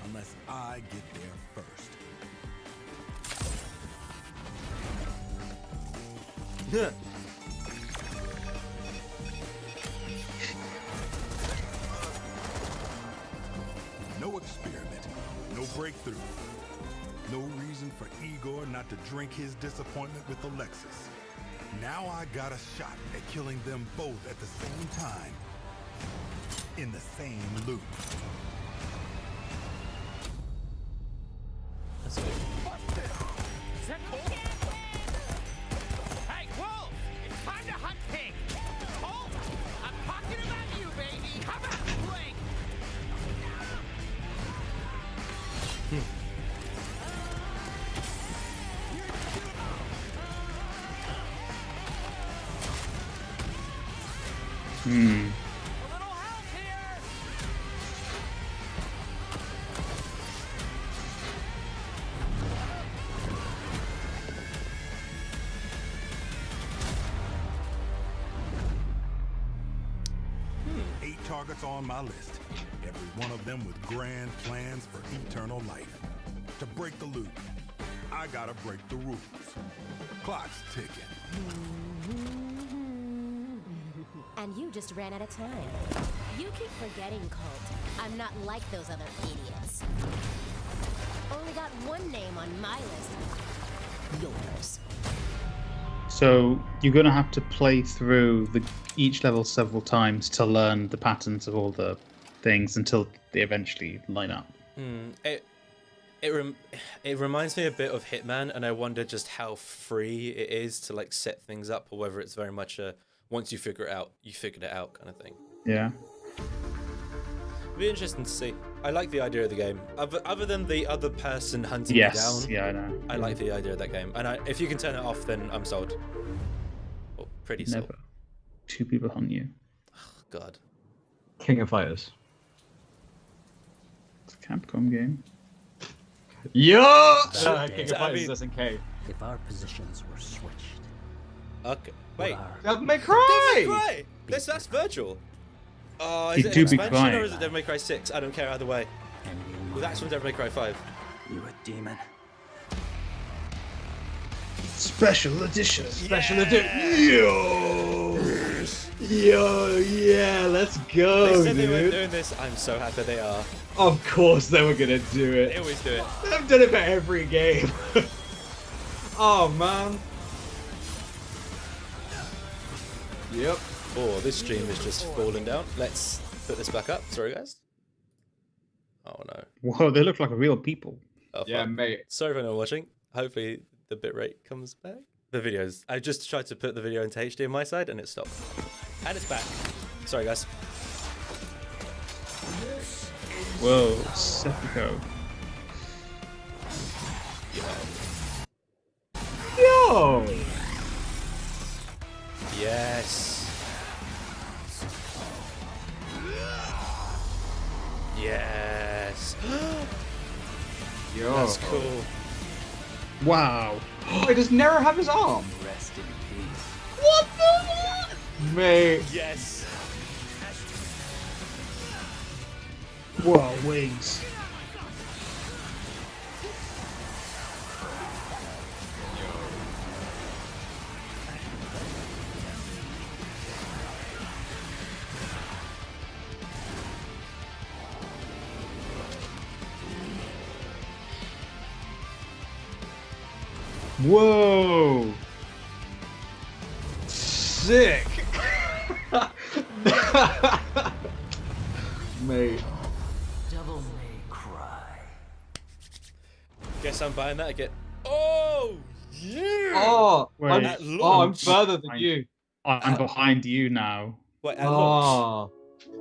Unless I get there first. No experiment, no breakthrough. No reason for Igor not to drink his disappointment with Alexis. Now I got a shot at killing them both at the same time. In the same loop. That's it. Is that Cole? Hey, Wolf! It's time to hunt pig! Cole, I'm talking about you, baby! How about Blake? Hmm. Targets on my list. Every one of them with grand plans for eternal life. To break the loop, I gotta break the rules. Clock's ticking. And you just ran out of time. You keep forgetting, Colt. I'm not like those other idiots. Only got one name on my list. Yours. So you're going to have to play through each level several times to learn the patterns of all the things until they eventually line up. It reminds me a bit of Hitman, and I wonder just how free it is to like set things up, or whether it's very much a once you figure it out, you figured it out kind of thing. Yeah. It'd be interesting to see. I like the idea of the game. Other than the other person hunting Yes. you down. Yeah, I know. I like the idea of that game, and if you can turn it off, then I'm sold. Well, pretty sold. Never. Two people hunt you. Oh, God. King of Fighters. It's a Capcom game. Yo! King of Fighters is SNK. If our positions were switched. Okay. Wait. Devil May Cry! Devil May Cry! That's virtual. Oh, is You it an do be expansion crying. or is it Devil May Cry 6? I don't care either way. Well, that's from Devil May Cry 5. You a demon. Special edition. Special edition. Yo, yeah, let's go, They said dude. they weren't doing this. I'm so happy they are. Of course they were gonna do They it. always do it. They've done it for every game. Oh man. Yep. Oh, this stream is just falling down. Let's put this back up. Sorry, guys. Oh, no. Whoa, they look like real people. Oh, Yeah, fuck. mate. Sorry for not watching. Hopefully the bitrate comes back. The videos. I just tried to put the video into HD on my side and it stopped. And it's back. Sorry, guys. Whoa, Sephiroth. Yes. Yo. That's cool. Wow. Wait, does Nero have his arm? Rest in peace. What the? Mate. Yes. Whoa, wings. Whoa. Sick. Mate. Devil may cry. Guess I'm buying that again. Oh, yeah. Oh, Wait. I'm further than you. I'm behind you now. Wait, at launch.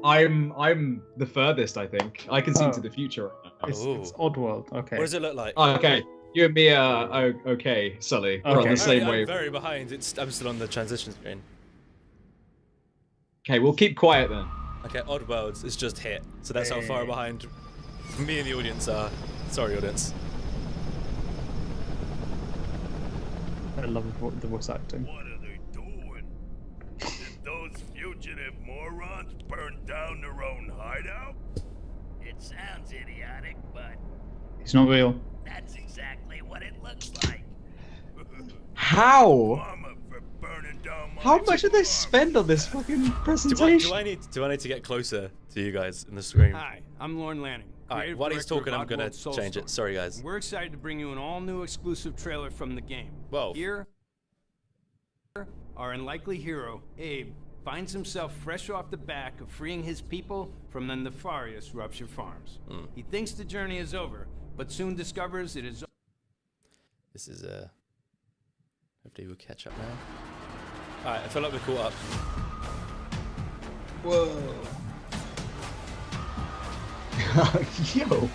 Oh, I'm the furthest. I think I can see into the future right now. It's Oddworld. Okay. What does it look like? Oh, okay, you and me are okay, Sully. We're on the same I'm wave. very behind. I'm still on the transition screen. Okay, we'll keep quiet then. Okay, Oddworlds is just hit, so that's how far behind me and the audience are. Sorry, audience. I love the voice acting. What are they doing? Did those fugitive morons burn down their own hideout? It sounds idiotic, but He's not real. that's exactly what it looks like. How? Mama for burning down my How much did they spend on this fucking presentation? Do I need to get closer to you guys in the screen? Hi, I'm Lorne Lanning. Alright, creative while he's director of talking, I'm gonna Oddworld change it. Soulstorm. Sorry, guys. We're excited to bring you an all-new exclusive trailer from the game. Whoa. Here, our unlikely hero, Abe, finds himself fresh off the back of freeing his people from the nefarious Rupture Farms. He thinks the journey is over, but soon discovers it is. This is hopefully we'll catch up now. Alright, I feel like we're caught up. Whoa. Yo.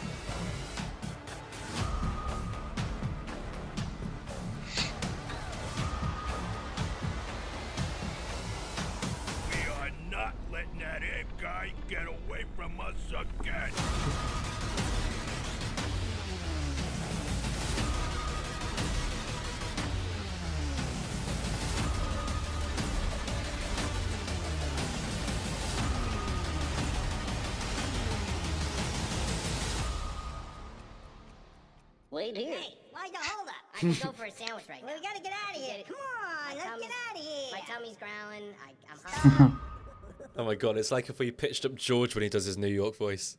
We are not letting that Abe guy get away from us again. Wait here. Hey, why the hold up? I can go for a sandwich right now. We gotta get out of here. Come on, let's get out of here. My tummy's growling. I'm hungry. Oh my god, it's like if we pitched up George when he does his New York voice.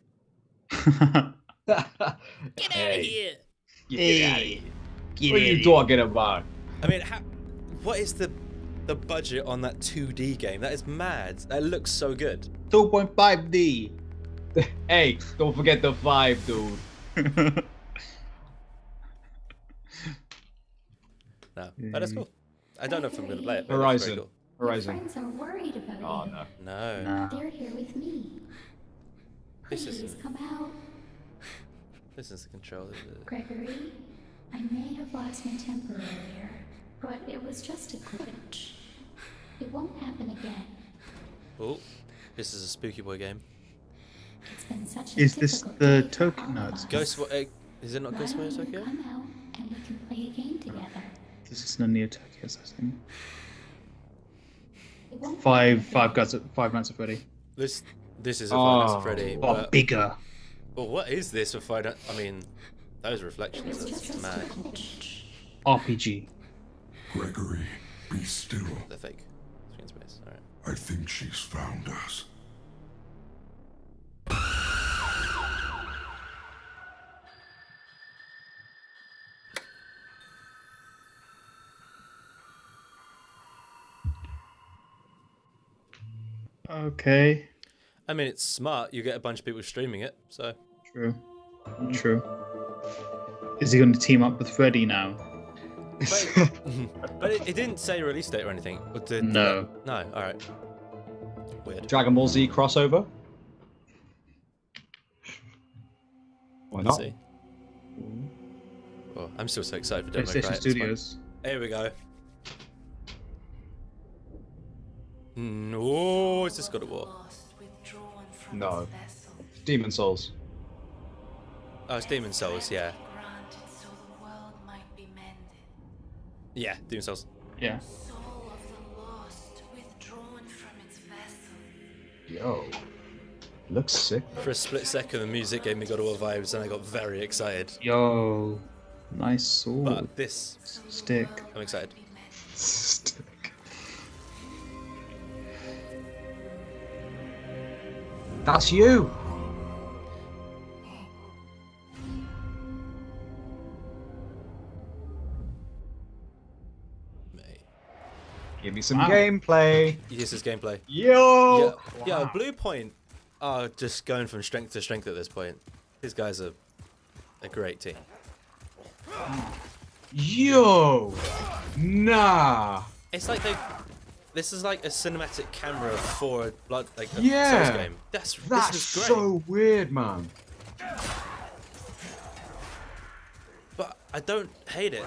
Get out of here! Hey. What are you talking about? I mean, what is the budget on that 2D game? That is mad. That looks so good. 2.5D. Hey, don't forget the 5, dude. No, but that's cool. I don't know if I'm going to play it. But Horizon. Cool. Horizon. Friends are worried about Oh you. no. No. Nah. They're here with me. This Please is come out. this is the controller. Gregory, I may have lost my temper earlier, but it was just a glitch. It won't happen again. Oh, this is a Spooky Boy game. It's been such a Is this difficult the day for token? all No, of it's us. Ghost. Is it not Why Ghost don't Boy you Tokyo? come out and we can play a game together? This is not Neo Tokyo's, I think. It won't Five Nights at Freddy. This is a Five Nights at Freddy. Oh, But, bigger. well, what is this for Five Nights? I mean, those reflections. It's That's just a mad. glitch. RPG. Gregory, be still. They're fake. Screen space. All right. I think she's found us. Okay. I mean, it's smart. You get a bunch of people streaming it, so. True. True. Is he going to team up with Freddy now? But it didn't say release date or anything. Or did No. No. All right. Weird. Dragon Ball Z crossover? Why Let's not? see. Oh, I'm still so excited for Devil May Cry PlayStation at this point. Studios. Here we go. No, it's just God of War. No. Demon Souls. Oh, it's Demon Souls, yeah. Granted so the world might be mended. Yeah, Demon Souls. Yeah. Soul of the lost withdrawn from its vessel. Yo. Looks sick. For a split second, the music gave me God of War vibes, and I got very excited. Yo. Nice sword. But this... Stick. I'm excited. Stick. That's you! Give me some gameplay. This is gameplay. Yo! Yeah, Blue Point are just going from strength to strength at this point. These guys are a great team. Yo! Nah! It's like they... This is like a cinematic camera for a blood, like a Yeah! Souls game. This That's is great. so weird, man. But I don't hate it.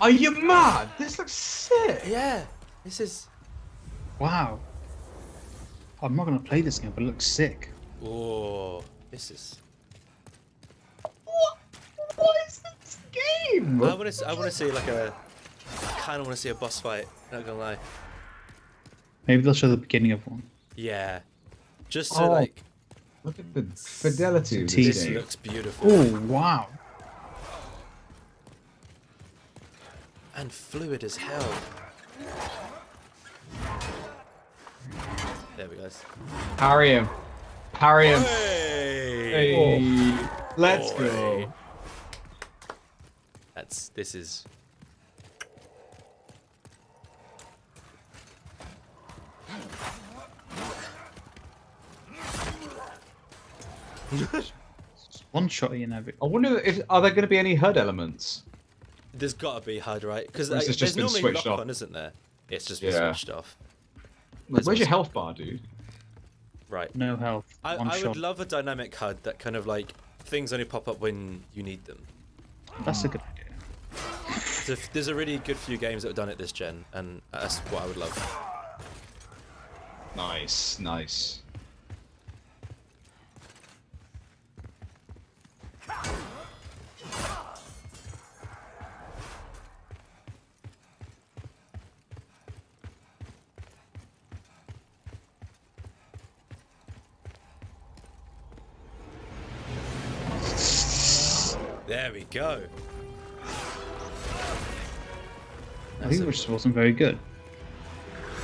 Are you mad? This looks sick! Yeah, this is... Wow. I'm not going to play this game, but it looks sick. Oh, this is... What is this game? I want to see like a... I kind of want to see a boss fight, not gonna lie. Maybe they'll show the beginning of one. Yeah. Just to like... Look at the fidelity of This this game. looks beautiful. Oh, wow. And fluid as hell. There we go. Parry him. Parry him. Hey! Hey. Let's go. This is... One shot in every. I wonder if are there going to be any HUD elements? There's got to be HUD, right? Because Or has this just there's been normally switched lock off? on, isn't there? It's just been Yeah. switched off. Where's your health bar, dude? Right. No health. I One would shot. love a dynamic HUD that kind of like things only pop up when you need them. That's a good idea. There's a really good few games that have done it this gen, and that's what I would love. Nice, nice. There we go. I think which wasn't very good.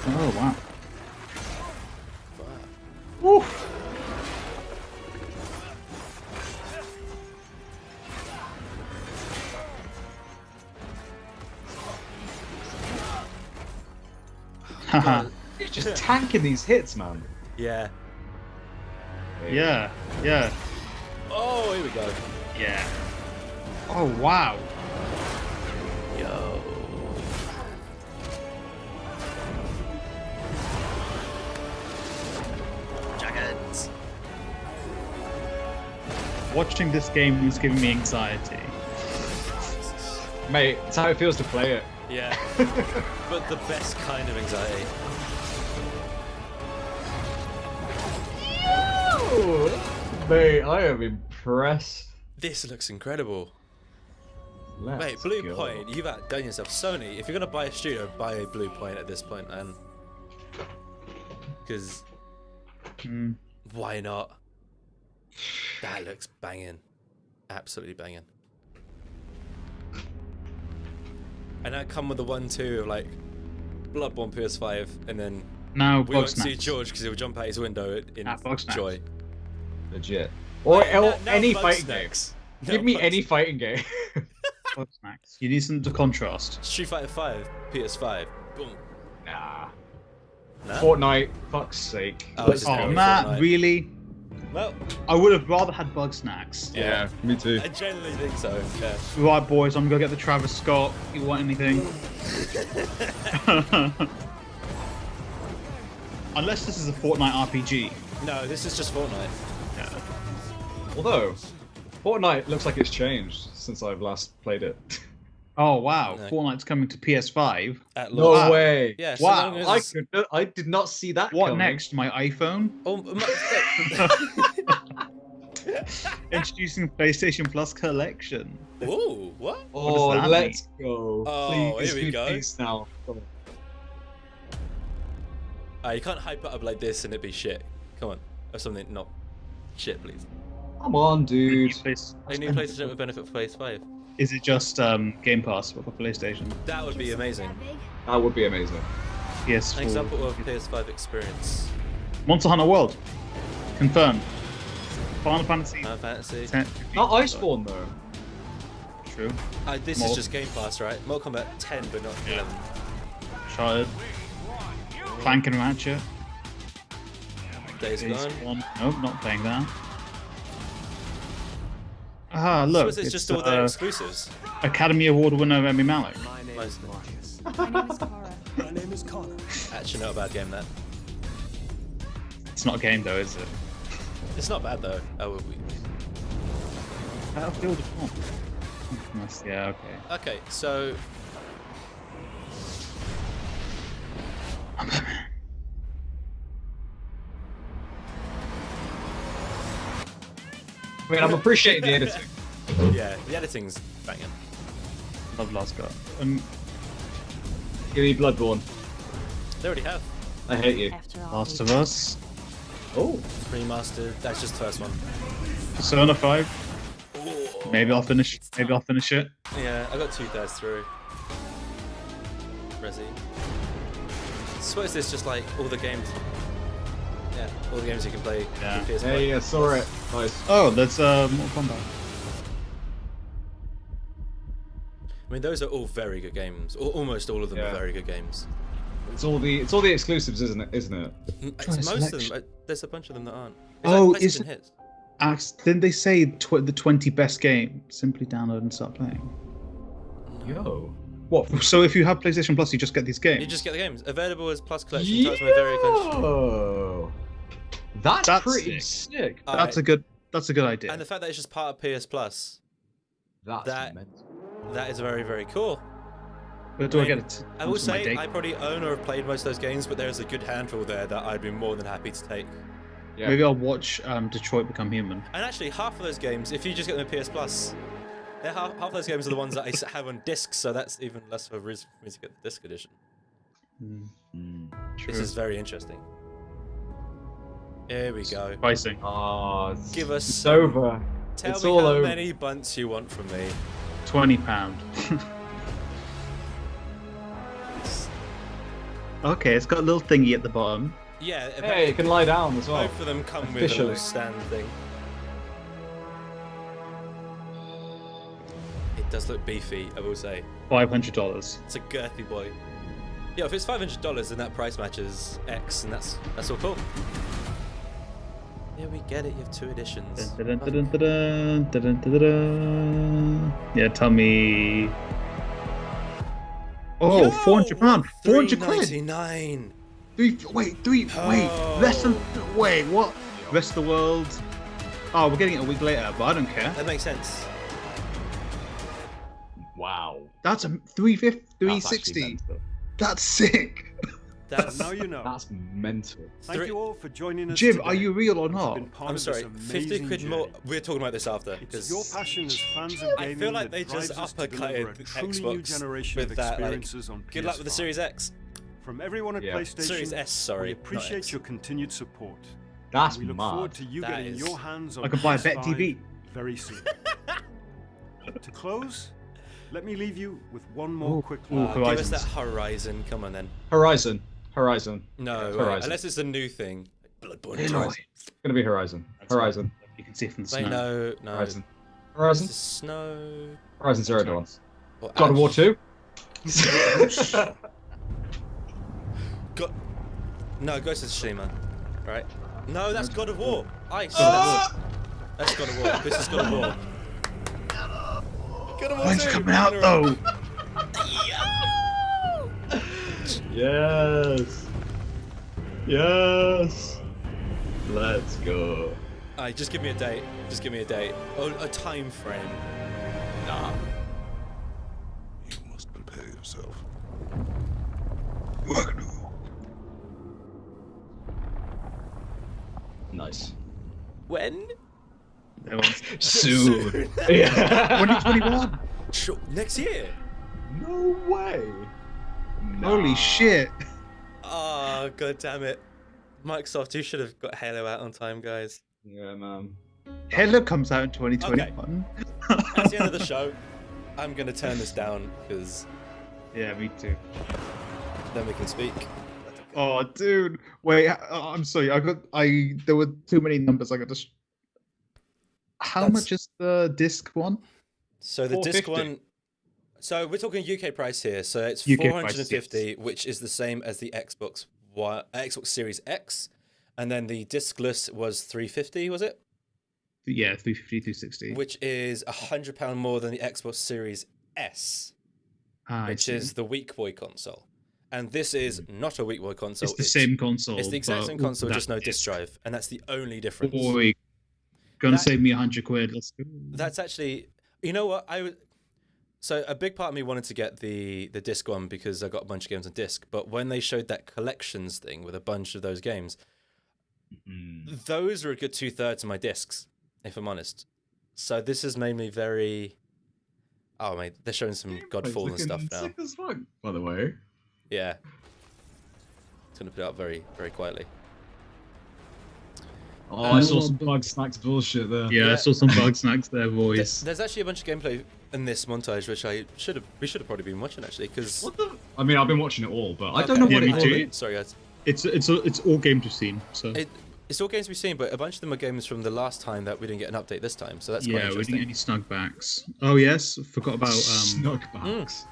Oh wow. Woo. Haha. He's just tanking these hits, man. Yeah. Yeah. Yeah. Oh, here we go. Yeah. Oh wow. Yo. Dragons. Watching this game is giving me anxiety. Mate, it's how it feels to play it. Yeah. But the best kind of anxiety. Mate, I am impressed. This looks incredible. Let's Mate, Blue go. Point, you've outdone yourself. Sony, if you're gonna buy a studio, buy a Blue Point at this point, man. Because why not? That looks banging, absolutely banging. And that come with the 1-2 of like Bloodborne PS5, and then Now we won't Bugsnax. see George because he'll jump out his window in Bugsnax. joy. Legit. Or any fighting game. Bugsnax. Give me any fighting game. Bugsnax. You need something to contrast. Street Fighter 5, PS5. Boom. Nah. No? Fortnite, fuck's sake. Oh, it's just Oh, going Matt, Fortnite. really? Well, I would have rather had Bugsnax. Yeah, me too. I generally think so. Yeah. Right, boys, I'm gonna get the Travis Scott. You want anything? Unless this is a Fortnite RPG. No, this is just Fortnite. Yeah. Although, Fortnite looks like it's changed since I've last played it. Oh wow, No. Fortnite's coming to PS5. At No launch. way. Yeah, so Wow. long as I did not see that What coming. next? My iPhone? Oh, Introducing PlayStation Plus collection. Ooh, what? Oh, that let's go. Oh, Please, here we go. please now. You can't hype it up like this and it be shit. Come on, or something not shit, please. Come on, dude. A new PlayStation with benefit for PS5. Is it just Game Pass for PlayStation? That would be amazing. That would be amazing. Yes. An example of PS5 experience. Monster Hunter World. Confirmed. Final Fantasy. Final Fantasy. 10, Not Iceborne though. True. This is just Game Pass, right? Mortal Kombat 10, but not 11. Uncharted. Clank and Ratchet. Days Gone. Nope, not playing that. Ah, look. So it's just all their exclusives. Academy Award winner Rami Malek. My name is Tara. My name is Connor. Actually, not a bad game, that. It's not a game though, is it? It's not bad though. Oh, Battlefield 1. Yeah, okay. Okay, so I mean, I'm appreciating the editing. yeah, the editing's banging. Love Last Guard. Give me Bloodborne. They already have. I hate you. Last of Us. Oh. Remastered. That's just the first one. Persona 5. Maybe I'll finish. Maybe I'll finish it. Yeah, I got 2/3 through. Resi. So what is this? Just like all the games? Yeah, all the games you can play. Yeah. with PS5. Hey, I saw it. Nice. Oh, that's Mortal Kombat. I mean, those are all very good games. Almost all of them are very good games. It's all the exclusives, isn't it? It's most of them. There's a bunch of them that aren't. It's Oh, like is PlayStation hits. Didn't they say the 20 best game? Simply download and start playing. Yo. What? So if you have PlayStation Plus, you just get these games. You just get the games available as Plus Collection. Types my very country. Oh. That's pretty sick. sick. That's a good idea. And the fact that it's just part of PS Plus. That is very, very cool. But do I get it? I will say I probably own or have played most of those games, but there's a good handful there that I'd be more than happy to take. Yeah. Maybe I'll watch Detroit Become Human. And actually, half of those games, if you just get them in PS Plus, half of those games are the ones that I have on disc, so that's even less of a reason for me to get the disc edition. This is very interesting. Here we go. Pricing. Oh, give us it's some. over. Tell it's me all how over. many bunts you want from me. £20. Okay, it's got a little thingy at the bottom. Yeah. Hey, you can lie down as well. Both of them come with a Officially. little stand thing. It does look beefy, I will say. $500. It's a girthy boy. Yeah, if it's $500, then that price matches X, and that's all cool. Yeah, we get it. You have 2 editions. Dun, dun, dun, dun, dun, dun, dun, dun. Yeah, tell me. Oh, £400. 400 quid. $3.99. Wait, what? Rest of the world. Oh, we're getting it a week later, but I don't care. That makes sense. Wow. That's a 360. That's sick. That's Now you know. That's mental. Thank you all for joining us. Jim, today. are you real or You've not? been part I'm of sorry, this 50 amazing quid more. journey. We're talking about this after. It's your passion as fans of I gaming feel like that they just drives us to deliver uppercutted a truly new Xbox generation with of that. Like, experiences on good luck with the PS5. Series X. From everyone at Yeah. PlayStation, Series S, sorry, we not appreciate X. your continued support. That's we look mad. forward to you That getting is- your hands on I can buy a PS5 Bet TV. very soon. To close, let me leave you with one more quick line. Give us Horizons. that Horizon. Come on then. Horizon. No, Yeah, wait, Horizon. unless it's a new thing. Bloodborne. It's gonna be Horizon. Horizon. You can see from the Wait, snow. no. Horizon. It's Horizon. the snow. Horizon Zero Dawn. Or God of War Ash. 2. No, Ghost of Tsushima. Right? No, that's God of War. Ice. That's God of War. This is God of War. God of War When's 2. it coming out though? Yes. Yes. Let's go. Alright, just give me a date. Just give me a date. Oh, a time frame. Nah. You must prepare yourself. Nice. When? Soon. Yeah. 2021. Sure, next year. No way. Holy shit. Oh, god damn it. Microsoft, you should have got Halo out on time, guys. Yeah, man. Halo comes out in 2021. That's the end of the show. I'm going to turn this down because... Yeah, me too. Then we can speak. Oh, dude. Wait, I'm sorry. There were too many numbers. I got to... How much is the disc one? So the disc one... So we're talking UK price here. So it's UK 450, price, yes. which is the same as the Xbox Series X. And then the discless was 350, was it? Yeah, 350, 360. Which is £100 more than the Xbox Series S, which is the Weak Boy console. And this is not a Weak Boy console. It's the same console. It's the exact same console, just no disc drive. And that's the only difference. Boy, gonna save me £100. Let's go. That's actually... You know what? So a big part of me wanted to get the disc one because I got a bunch of games on disc. But when they showed that collections thing with a bunch of those games, those are a good 2/3 of my discs, if I'm honest. So this has made me very... Oh, mate, they're showing some Godfall and stuff now. Sick as fuck, by the way. Yeah. It's going to put it out very, very quietly. Oh, I saw some bug snacks bullshit there. Yeah, I saw some bug snacks there, boys. There's actually a bunch of gameplay in this montage, which we should have probably been watching actually, because I mean, I've been watching it all, but I don't know what me it too. is. Sorry, guys. It's all games we've seen. So it's all games we've seen, but a bunch of them are games from the last time that we didn't get an update this time. So that's quite yeah, we interesting. didn't get any snugbacks. Oh yes, forgot about Snugbacks.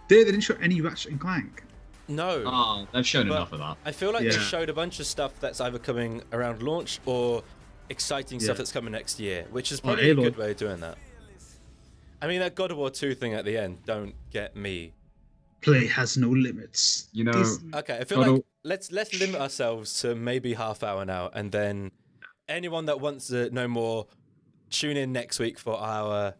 They didn't show any Ratchet and Clank. No. Oh, they've shown But enough of that. I feel like they Yeah. showed a bunch of stuff that's either coming around launch or exciting stuff Yeah. that's coming next year, which is Oh, probably a Aloy. good way of doing that. I mean, that God of War 2 thing at the end, don't get me. Play has no limits. You know, This- Okay, I feel like let's limit ourselves to maybe half hour now, and then anyone that wants to know more, tune in next week for our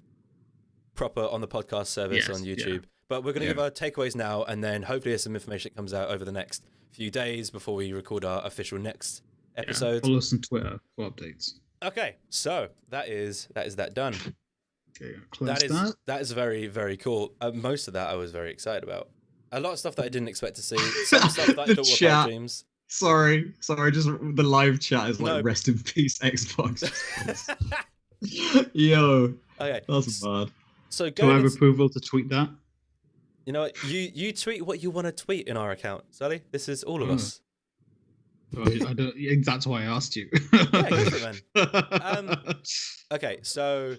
proper on the podcast service Yes, on yeah. YouTube. But we're going to give our takeaways now, and then hopefully there's some information that comes out over the next few days before we record our official next episode. Follow us on Twitter for updates. Okay, so that is that done. Okay, close That is very, very cool. Most of that I was very excited about. A lot of stuff that I didn't expect to see. Some stuff that I The thought were chat. bad dreams. sorry, just the live chat is like No. rest in peace, Xbox. Yo, Okay, that's bad. so Do I going have into, approval to tweet that? you know what? You tweet what you want to tweet in our account, Sully. This is all of us. I don't, that's why I asked you. Yeah, go for it, man. Okay, so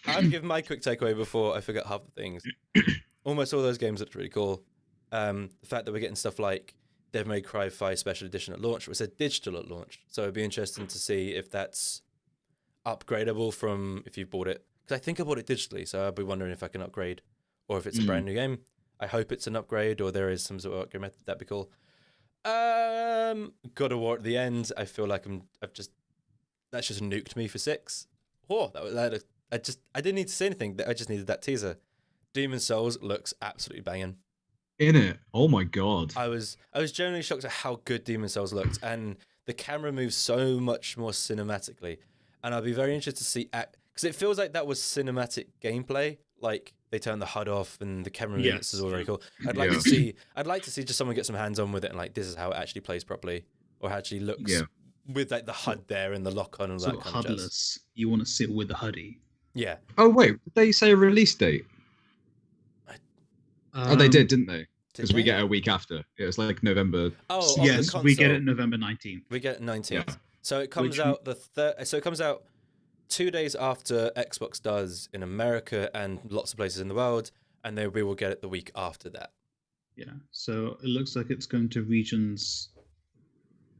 I'll give my quick takeaway before I forget half the things. Almost all those games looked really cool. The fact that we're getting stuff like Devil May Cry 5 Special Edition at launch was a digital at launch, so it'd be interesting to see if that's upgradable from if you bought it. Because I think I bought it digitally, so I'll be wondering if I can upgrade or if it's a brand new game. I hope it's an upgrade or there is some sort of upgrade method. That'd be cool. God of War at the end. I feel like that's just nuked me for 6. Oh, I didn't need to say anything. I just needed that teaser. Demon Souls looks absolutely banging. In it. Oh my god. I was genuinely shocked at how good Demon Souls looked, and the camera moves so much more cinematically. And I'll be very interested to see because it feels like that was cinematic gameplay. Like they turned the HUD off and the camera movements is all very cool. I'd like to see just someone get some hands on with it and like this is how it actually plays properly or how it actually looks with like the HUD there and the lock on and all Sort that of kind of jazz. HUDless. You want to sit with the hoodie. Yeah. Oh wait, did they say a release date? Oh, they did, didn't they? Because we get a week after. It was like November. Oh, yes, we get it November 19th. We get it 19th. Yeah. So it comes out So it comes out 2 days after Xbox does in America and lots of places in the world, and then we will get it the week after that. Yeah. So it looks like it's going to regions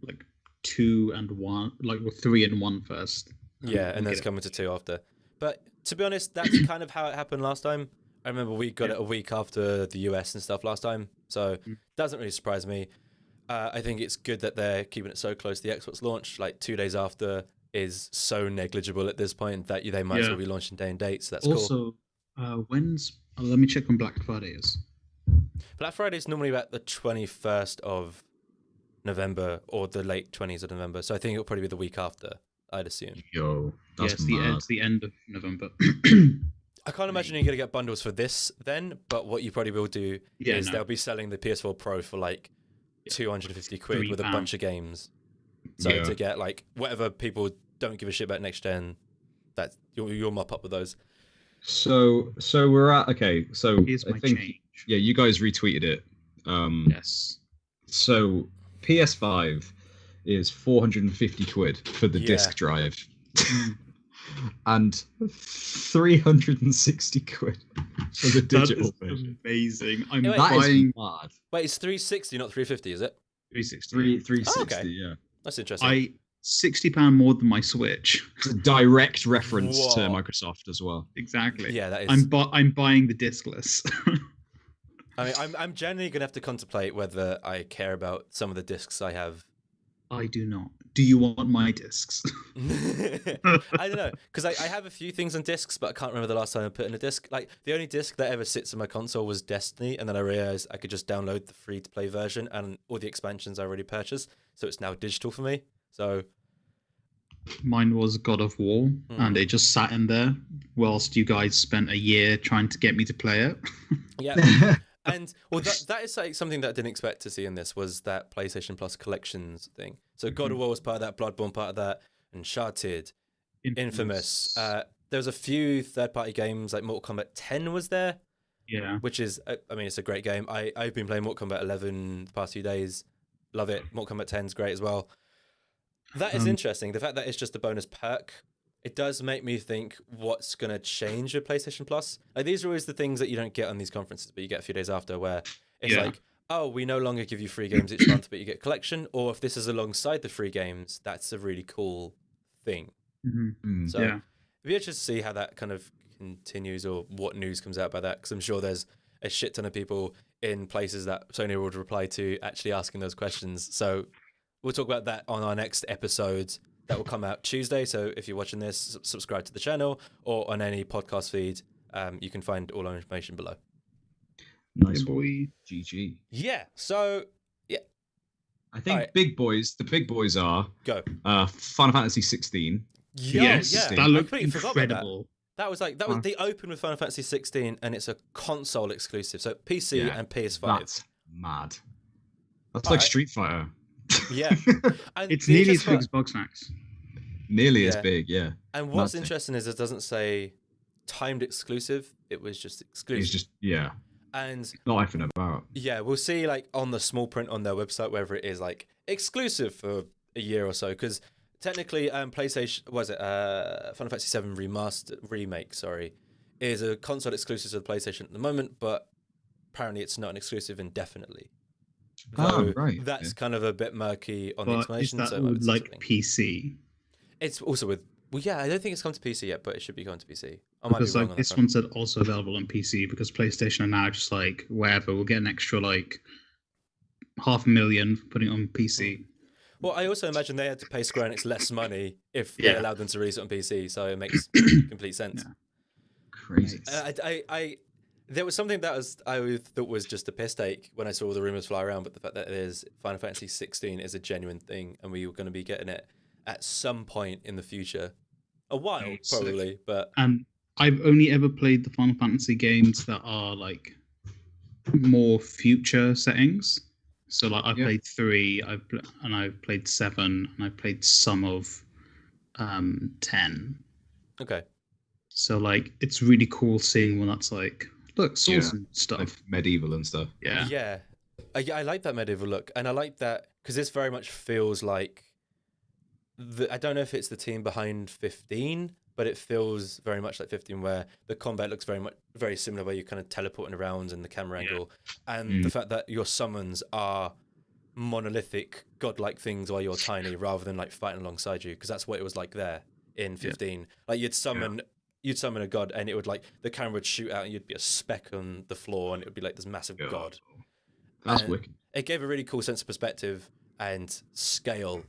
like 2 and 1, like 3 and 1 first. Yeah, and then it's coming to 2 after. But to be honest, that's kind of how it happened last time. I remember we got it a week after the US and stuff last time, so it doesn't really surprise me. I think it's good that they're keeping it so close to the Xbox launch. Like 2 days after is so negligible at this point that they might as well be launching day and date, so that's cool. Also, let me check when Black Friday is. Black Friday is normally about the 21st of November or the late 20s of November, so I think it'll probably be the week after. I'd assume. Yo, that's it's the end of November. I can't imagine you're going to get bundles for this then, but what you probably will do is they'll be selling the PS4 Pro for like 250 quid with a bunch of games. So to get like whatever people don't give a shit about next gen, that you'll mop up with those. So we're at So Here's I my think change. you guys retweeted it. Yes. So PS5 is 450 quid for the disc drive, and 360 quid for the digital version. Amazing. That is mad. Wait, it's 360, not 350, is it? 360. 360. Oh, okay. Yeah. That's interesting. £60 more than my Switch. It's a direct reference to Microsoft as well. Exactly. Yeah, that is. I'm buying the discless. I mean, I'm generally going to have to contemplate whether I care about some of the discs I have. I do not. Do you want my discs? I don't know, because I have a few things on discs, but I can't remember the last time I put in a disc. Like, the only disc that ever sits in my console was Destiny, and then I realized I could just download the free-to-play version and all the expansions I already purchased, so it's now digital for me. So Mine was God of War, and it just sat in there whilst you guys spent a year trying to get me to play it. Yeah. And well, that is like something that I didn't expect to see in this was that PlayStation Plus collections thing. So God of War was part of that, Bloodborne part of that, Uncharted, Infamous. There was a few third-party games like Mortal Kombat 10 was there. Yeah. Which is, I mean, it's a great game. I've been playing Mortal Kombat 11 the past few days. Love it. Mortal Kombat 10 is great as well. That is interesting. The fact that it's just a bonus perk, it does make me think what's going to change with PlayStation Plus. Like, these are always the things that you don't get on these conferences, but you get a few days after, where it's like, oh, we no longer give you free games each month, but you get collection. Or if this is alongside the free games, that's a really cool thing. So it'd be interesting to see how that kind of continues or what news comes out about that, because I'm sure there's a shit ton of people in places that Sony would reply to actually asking those questions. So we'll talk about that on our next episode that will come out Tuesday. So if you're watching this, subscribe to the channel or on any podcast feed. You can find all our information below. Nice boy. GG. Yeah. So yeah, I think the big boys are go. Final Fantasy 16. Yes, that looked incredible. That was they opened with Final Fantasy 16, and it's a console exclusive, so PC and PS5. That's mad. That's like Street Fighter. Yeah, and it's nearly as big as Bugsnax. Nearly as big, yeah. And what's interesting is it doesn't say timed exclusive; it was just exclusive. It's just and not even about. Yeah, we'll see like on the small print on their website whether it is like exclusive for a year or so, because technically, PlayStation Final Fantasy 7 remake, is a console exclusive to the PlayStation at the moment, but apparently it's not an exclusive indefinitely. So right. That's kind of a bit murky on the explanation. Is that like PC? It's also with I don't think it's come to PC yet, but it should be coming to PC. I because might be wrong like this one said also available on PC, because PlayStation are now just like wherever we'll get an extra like $500,000 for putting it on PC. Well, I also imagine they had to pay Square Enix less money if they allowed them to release it on PC, so it makes complete sense. Yeah. Crazy. There was something that I thought was just a piss take when I saw all the rumors fly around, but the fact that it is Final Fantasy 16 is a genuine thing, and we were going to be getting it at some point in the future, a while probably. But I've only ever played the Final Fantasy games that are like more future settings. So like I played 3, I've played 7, and I played some of 10. Okay. So like it's really cool seeing when that's like swords and stuff, like medieval and stuff. Yeah. I like that medieval look, and I like that because this very much feels like I don't know if it's the team behind 15, but it feels very much like 15, where the combat looks very similar, where you're kind of teleporting around in the camera angle, and the fact that your summons are monolithic, godlike things while you're tiny, rather than like fighting alongside you, because that's what it was like there in 15. Like you'd summon a god, and it would like the camera would shoot out, and you'd be a speck on the floor, and it would be like this massive god. That's wicked. It gave a really cool sense of perspective and scale.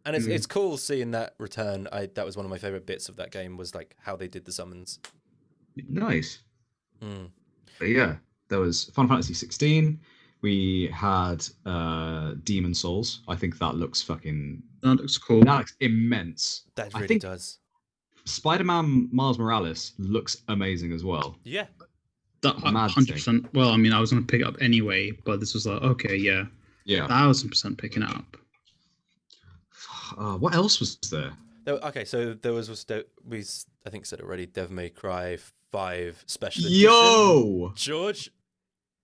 And it's cool seeing that return. That was one of my favorite bits of that game, was like how they did the summons. Nice. But yeah, there was Final Fantasy 16. We had Demon Souls. I think that looks fucking. That looks cool. That looks immense. That I really think does. Spider-Man Miles Morales looks amazing as well. Yeah. That Mad 100%. Well, I mean, I was going to pick it up anyway, but this was like, okay, yeah. Yeah. 1,000% picking it up. What else was there? Okay, so there was we I think said already Devil May Cry 5 special edition. Yo! George,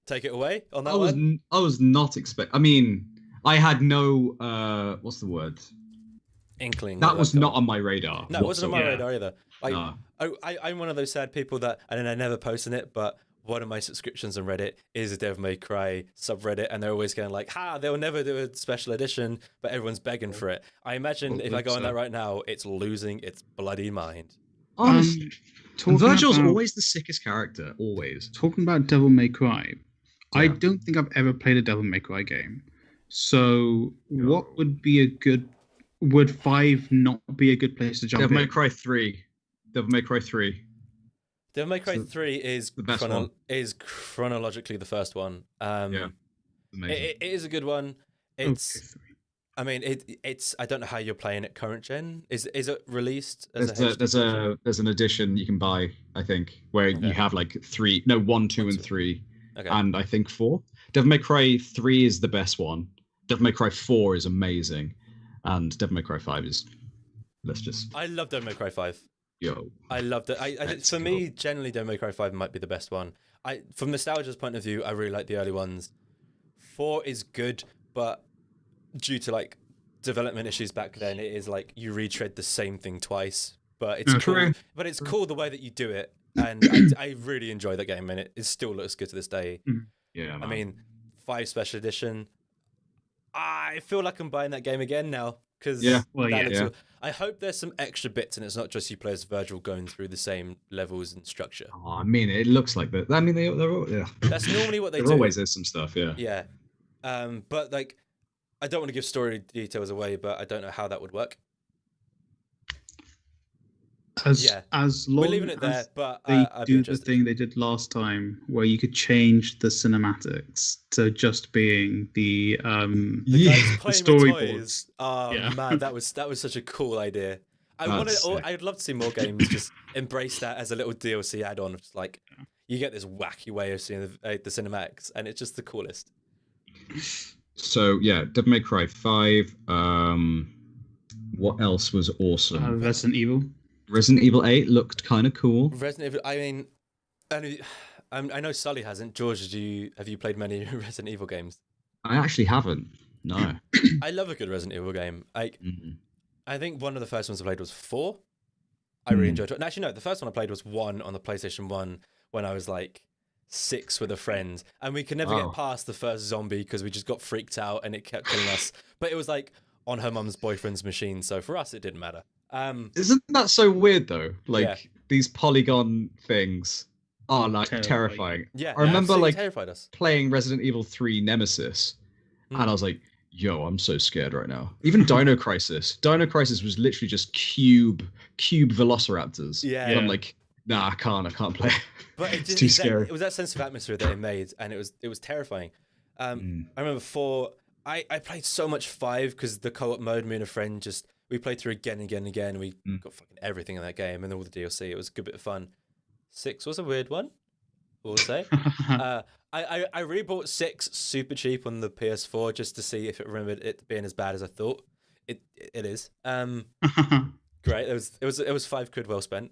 take it away on that I was not expect. I mean, I had no what's the word? Inkling. That was not on my radar. No, it wasn't on my whatsoever. radar either. Like, I'm one of those sad people that, and I never posted it, but one of my subscriptions on Reddit is a Devil May Cry subreddit, and they're always going like, they'll never do a special edition, but everyone's begging for it. I imagine if I go on that right now, it's losing its bloody mind. Honestly, talking Virgil's about- always the sickest character, always. Talking about Devil May Cry, I don't think I've ever played a Devil May Cry game. So, what would be a good? Would 5 not be a good place to jump Devil May in? Cry 3. Devil May Cry 3. Devil May Cry 3 is the best one. is chronologically the first one. Amazing. It is a good one. It's, I mean, it's. I don't know how you're playing it current gen. Is it released as There's an edition you can buy, I think, where you have like 1, 2, and 3, and I think 4. Devil May Cry 3 is the best one. Devil May Cry 4 is amazing, and Devil May Cry 5 is. I love Devil May Cry 5. Yo. I loved it. I think for me, generally, Devil May Cry 5 might be the best one. From nostalgia's point of view, I really like the early ones. 4 is good, but due to like development issues back then, it is like you retread the same thing twice. But it's cool. But it's cool the way that you do it, and I really enjoy that game, and it still looks good to this day. Yeah, I mean, 5 special edition. I feel like I'm buying that game again now because I hope there's some extra bits, and it's not just you play as Virgil going through the same levels and structure. Oh, I mean, it looks like that. I mean, they're all, That's normally what they do. There always is some stuff, yeah. Yeah, but like, I don't want to give story details away, but I don't know how that would work. As long we're leaving it there, as but they I'd be do the interested. thing they did last time, where you could change the cinematics to just being the Guys playing with storyboards. toys. Oh man, that was such a cool idea. I'd love to see more games just embrace that as a little DLC add-on. Just like you get this wacky way of seeing the cinematics, and it's just the coolest. So yeah, Devil May Cry 5. What else was awesome? Resident Evil. Resident Evil 8 looked kind of cool. Resident Evil. I mean, I know Sully hasn't. George, have you played many Resident Evil games? I actually haven't. No. I love a good Resident Evil game. I think one of the first ones I played was 4. I really enjoyed it. And actually, no, the first one I played was 1 on the PlayStation 1 when I was like 6 with a friend, and we could never get past the first zombie because we just got freaked out and it kept killing us. But it was like on her mum's boyfriend's machine, so for us it didn't matter. Isn't that so weird though? Like these polygon things are like terrifying. Yeah, I remember like terrified us. playing Resident Evil 3 Nemesis, and I was like, "Yo, I'm so scared right now." Even Dino Crisis. Dino Crisis was literally just cube velociraptors. Yeah. And I'm like, nah, I can't play. But It's too scary. It was that sense of atmosphere that it made, and it was terrifying. I remember 4. I played so much 5 because the co-op mode, me and a friend we played through again and again and again. And we got fucking everything in that game and all the DLC. It was a good bit of fun. 6 was a weird one, we'll say. I rebought 6 super cheap on the PS4 just to see if it remembered it being as bad as I thought. It is. Great. It was 5 quid well spent.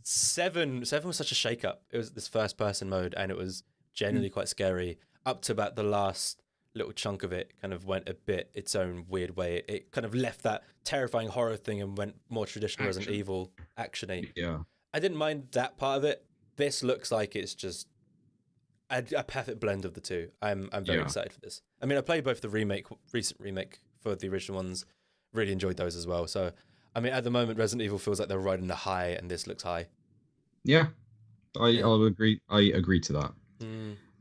7 was such a shake-up. It was this first-person mode, and it was genuinely quite scary. Up to about the last little chunk of it, kind of went a bit its own weird way. It kind of left that terrifying horror thing and went more traditional Resident Evil action-y. Yeah. I didn't mind that part of it. This looks like it's just a perfect blend of the two. I'm very excited for this. I mean, I played both the recent remake for the original ones. Really enjoyed those as well. So, I mean, at the moment, Resident Evil feels like they're riding the high, and this looks high. Yeah, I'll agree. I agree to that.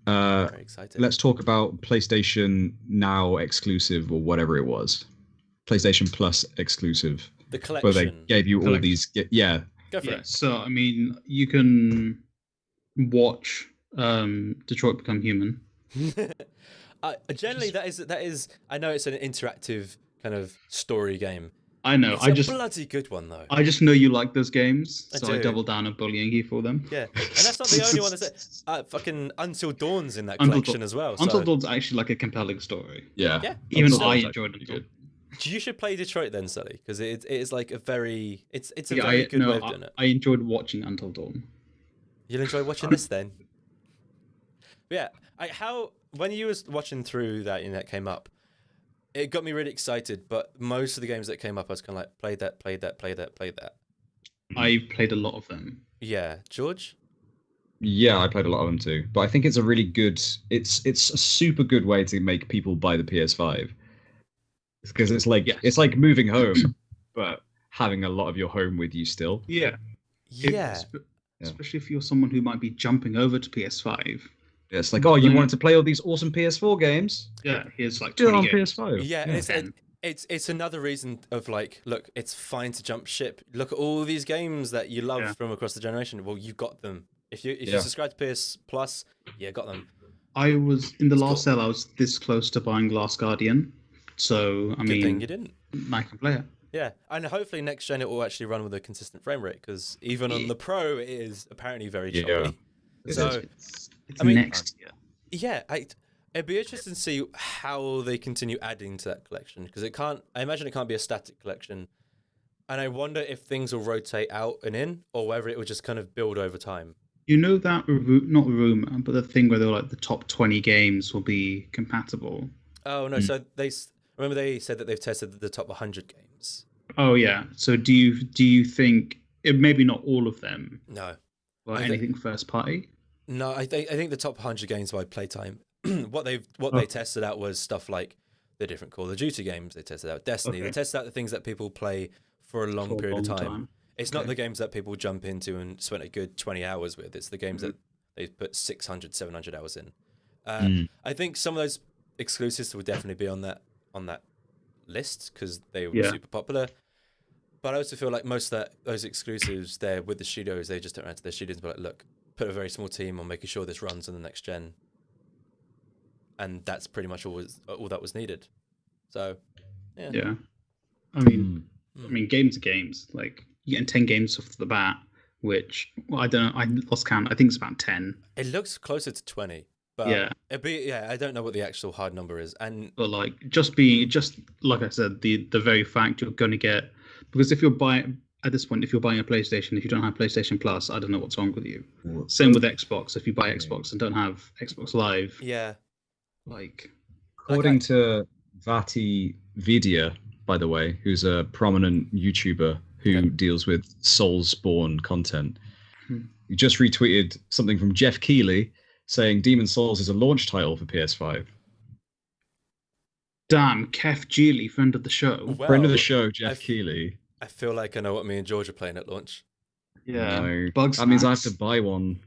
Very excited. Let's talk about PlayStation Now exclusive or whatever it was. PlayStation Plus exclusive. The collection. Where they gave you all these. Yeah. Go for it. So, I mean, you can watch Detroit Become Human. Generally, that is. I know it's an interactive kind of story game. I know. It's a bloody good one though. I just know you like those games, so I do. double down on bullying you for them. Yeah, and that's not the only one. That's fucking Until Dawn's in that collection as well. Until Dawn's actually like a compelling story. Yeah. Even I enjoyed it. You should play Detroit then, Sully, because it is like a very it's a very good way of doing it. I enjoyed watching Until Dawn. You'll enjoy watching this then. Yeah, when you was watching through that and that came up, it got me really excited. But most of the games that came up, I was kind of like, play that. I played a lot of them. Yeah, George. Yeah, I played a lot of them too. But I think it's a really good. It's a super good way to make people buy the PS5. Because it's like moving home, but having a lot of your home with you still. Yeah. Especially if you're someone who might be jumping over to PS5. Yeah, it's like, oh, you wanted to play all these awesome PS4 games? Yeah, here's like 20 20 on games. PS5. Yeah, and it's another reason of like, look, it's fine to jump ship. Look at all these games that you love from across the generation. Well, you've got them. If you subscribe to PS Plus, got them. I was in the last sale. I was this close to buying Last Guardian, so I mean, Good thing you didn't. I can play it. Yeah, and hopefully next gen it will actually run with a consistent frame rate because even on the Pro it is apparently very choppy. So it's next year. Yeah, it'd be interesting to see how they continue adding to that collection because I imagine it can't be a static collection, and I wonder if things will rotate out and in or whether it will just kind of build over time. You know that not rumor, but the thing where they're like the top 20 games will be compatible. Oh no! So they said that they've tested the top 100 games. Oh yeah. So do you think maybe not all of them? No. Or anything first party? No, I think the top 100 games by playtime. what they tested out was stuff like the different Call of Duty games. They tested out Destiny. They tested out the things that people play for a long period of time. It's not the games that people jump into and spend a good 20 hours with. It's the games that they put 600, 700 hours in. I think some of those exclusives will definitely be on that list because they were super popular. But I also feel like most of those exclusives there with the studios, they just turn around to their studios and be like, look, put a very small team on making sure this runs on the next gen. And that's pretty much all that was needed. So, yeah. Yeah. I mean, games are games. Like, you're getting 10 games off the bat, which, well, I don't know, I lost count. I think it's about 10. It looks closer to 20. But I don't know what the actual hard number is. But like, just like I said, the very fact you're going to get, because if you're buying a PlayStation, if you don't have PlayStation Plus, I don't know what's wrong with you. Same with Xbox. If you buy Xbox and don't have Xbox Live, like, according to Vati Vidya, by the way, who's a prominent YouTuber who deals with Soulsborne content, he just retweeted something from Jeff Keighley saying Demon's Souls is a launch title for PS5. Damn, Kef Geely, friend of the show. Well, friend of the show, Jeff Keighley. I feel like I know what me and George are playing at launch. Yeah, no. Bugs. That means I have to buy one.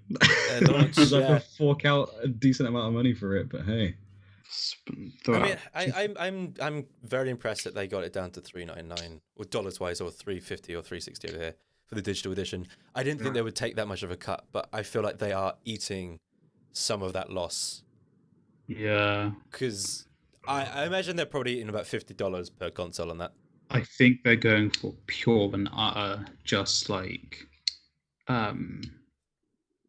Launch, I have to fork out a decent amount of money for it, but hey. I'm very impressed that they got it down to $3.99 or dollars wise, or $3.50 or $3.60 over here for the digital edition. I didn't think they would take that much of a cut, but I feel like they are eating some of that loss. Yeah, because I imagine they're probably eating about $50 per console on that. I think they're going for pure and utter, just like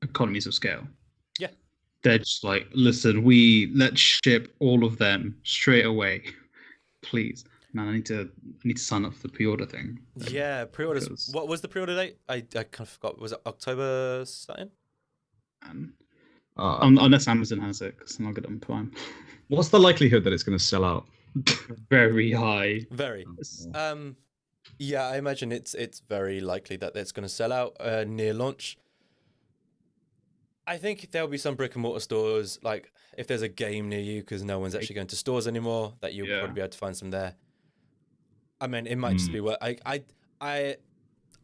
economies of scale. Yeah. They're just like, listen, let's ship all of them straight away, please. Man, I need to sign up for the pre-order thing. Yeah, pre-orders. What was the pre-order date? I kind of forgot. Was it October something? Unless Amazon has it, because I'm not good on Prime. What's the likelihood that it's going to sell out? Very high. Very. Yeah, I imagine it's very likely that it's going to sell out near launch. I think there'll be some brick and mortar stores, like if there's a game near you, because no one's actually going to stores anymore, that you'll probably be able to find some there. I mean, it might just be what I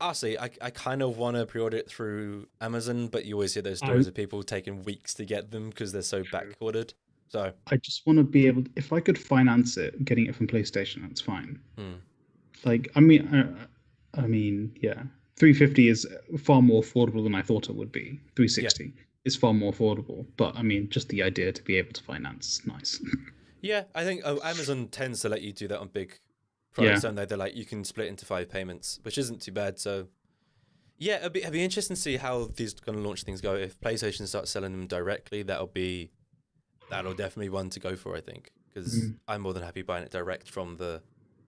honestly, I kind of want to pre-order it through Amazon, but you always hear those stories of people taking weeks to get them because they're so back-ordered. So I just want to be able to, if I could finance it, getting it from PlayStation, that's fine. Like, I mean, yeah, $350 is far more affordable than I thought it would be. $360 is far more affordable. But I mean, just the idea to be able to finance is nice. Yeah, I think Amazon tends to let you do that on big products, don't they? They're like, you can split into 5 payments, which isn't too bad. So, yeah, it'd be interesting to see how these kind of launch things go. If PlayStation starts selling them directly, that'll definitely be one to go for, I think, because I'm more than happy buying it direct from the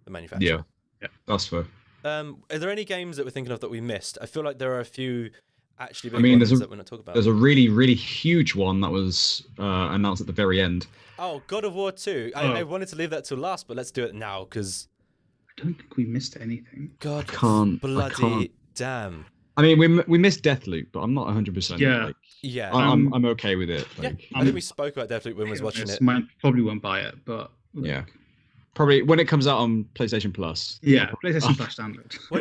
manufacturer. Yeah, that's fair. Are there any games that we're thinking of that we missed? I feel like there are a few actually big ones that we're not talking about. There's a really, really huge one that was announced at the very end. Oh, God of War 2. I wanted to leave that till last, but let's do it now, because... I don't think we missed anything. God, bloody damn. I mean, we missed Deathloop, but I'm not 100%. Yeah. Yeah. I'm okay with it. Yeah, I think we spoke about Deathloop when we was watching it. Probably won't buy it, but... Yeah. Probably when it comes out on PlayStation Plus. Yeah, PlayStation Plus standard. When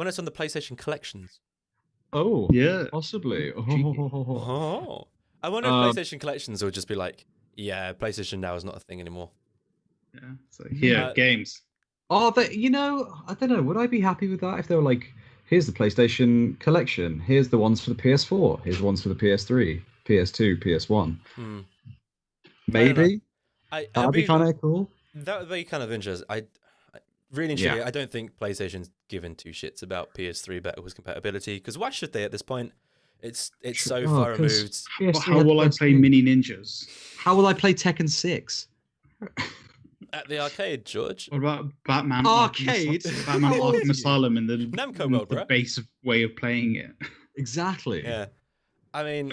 it's on the PlayStation Collections. Oh, yeah, possibly. Oh. I wonder if PlayStation Collections will just be like, yeah, PlayStation Now is not a thing anymore. Yeah. So games. Oh, I don't know. Would I be happy with that if they were like, here's the PlayStation Collection, here's the ones for the PS4, here's the ones for the PS3, PS2, PS1. Maybe. That'd be kind of cool. That would be kind of interesting. I really enjoy it. I don't think PlayStation's given two shits about PS3 backwards compatibility, because why should they at this point? It's so far removed. How will I play Mini Ninjas? How will I play Tekken 6? At the arcade, George. What about Batman Arcade? Batman Arkham Asylum and the Namco mode, the base way of playing it. Exactly. Yeah. I mean,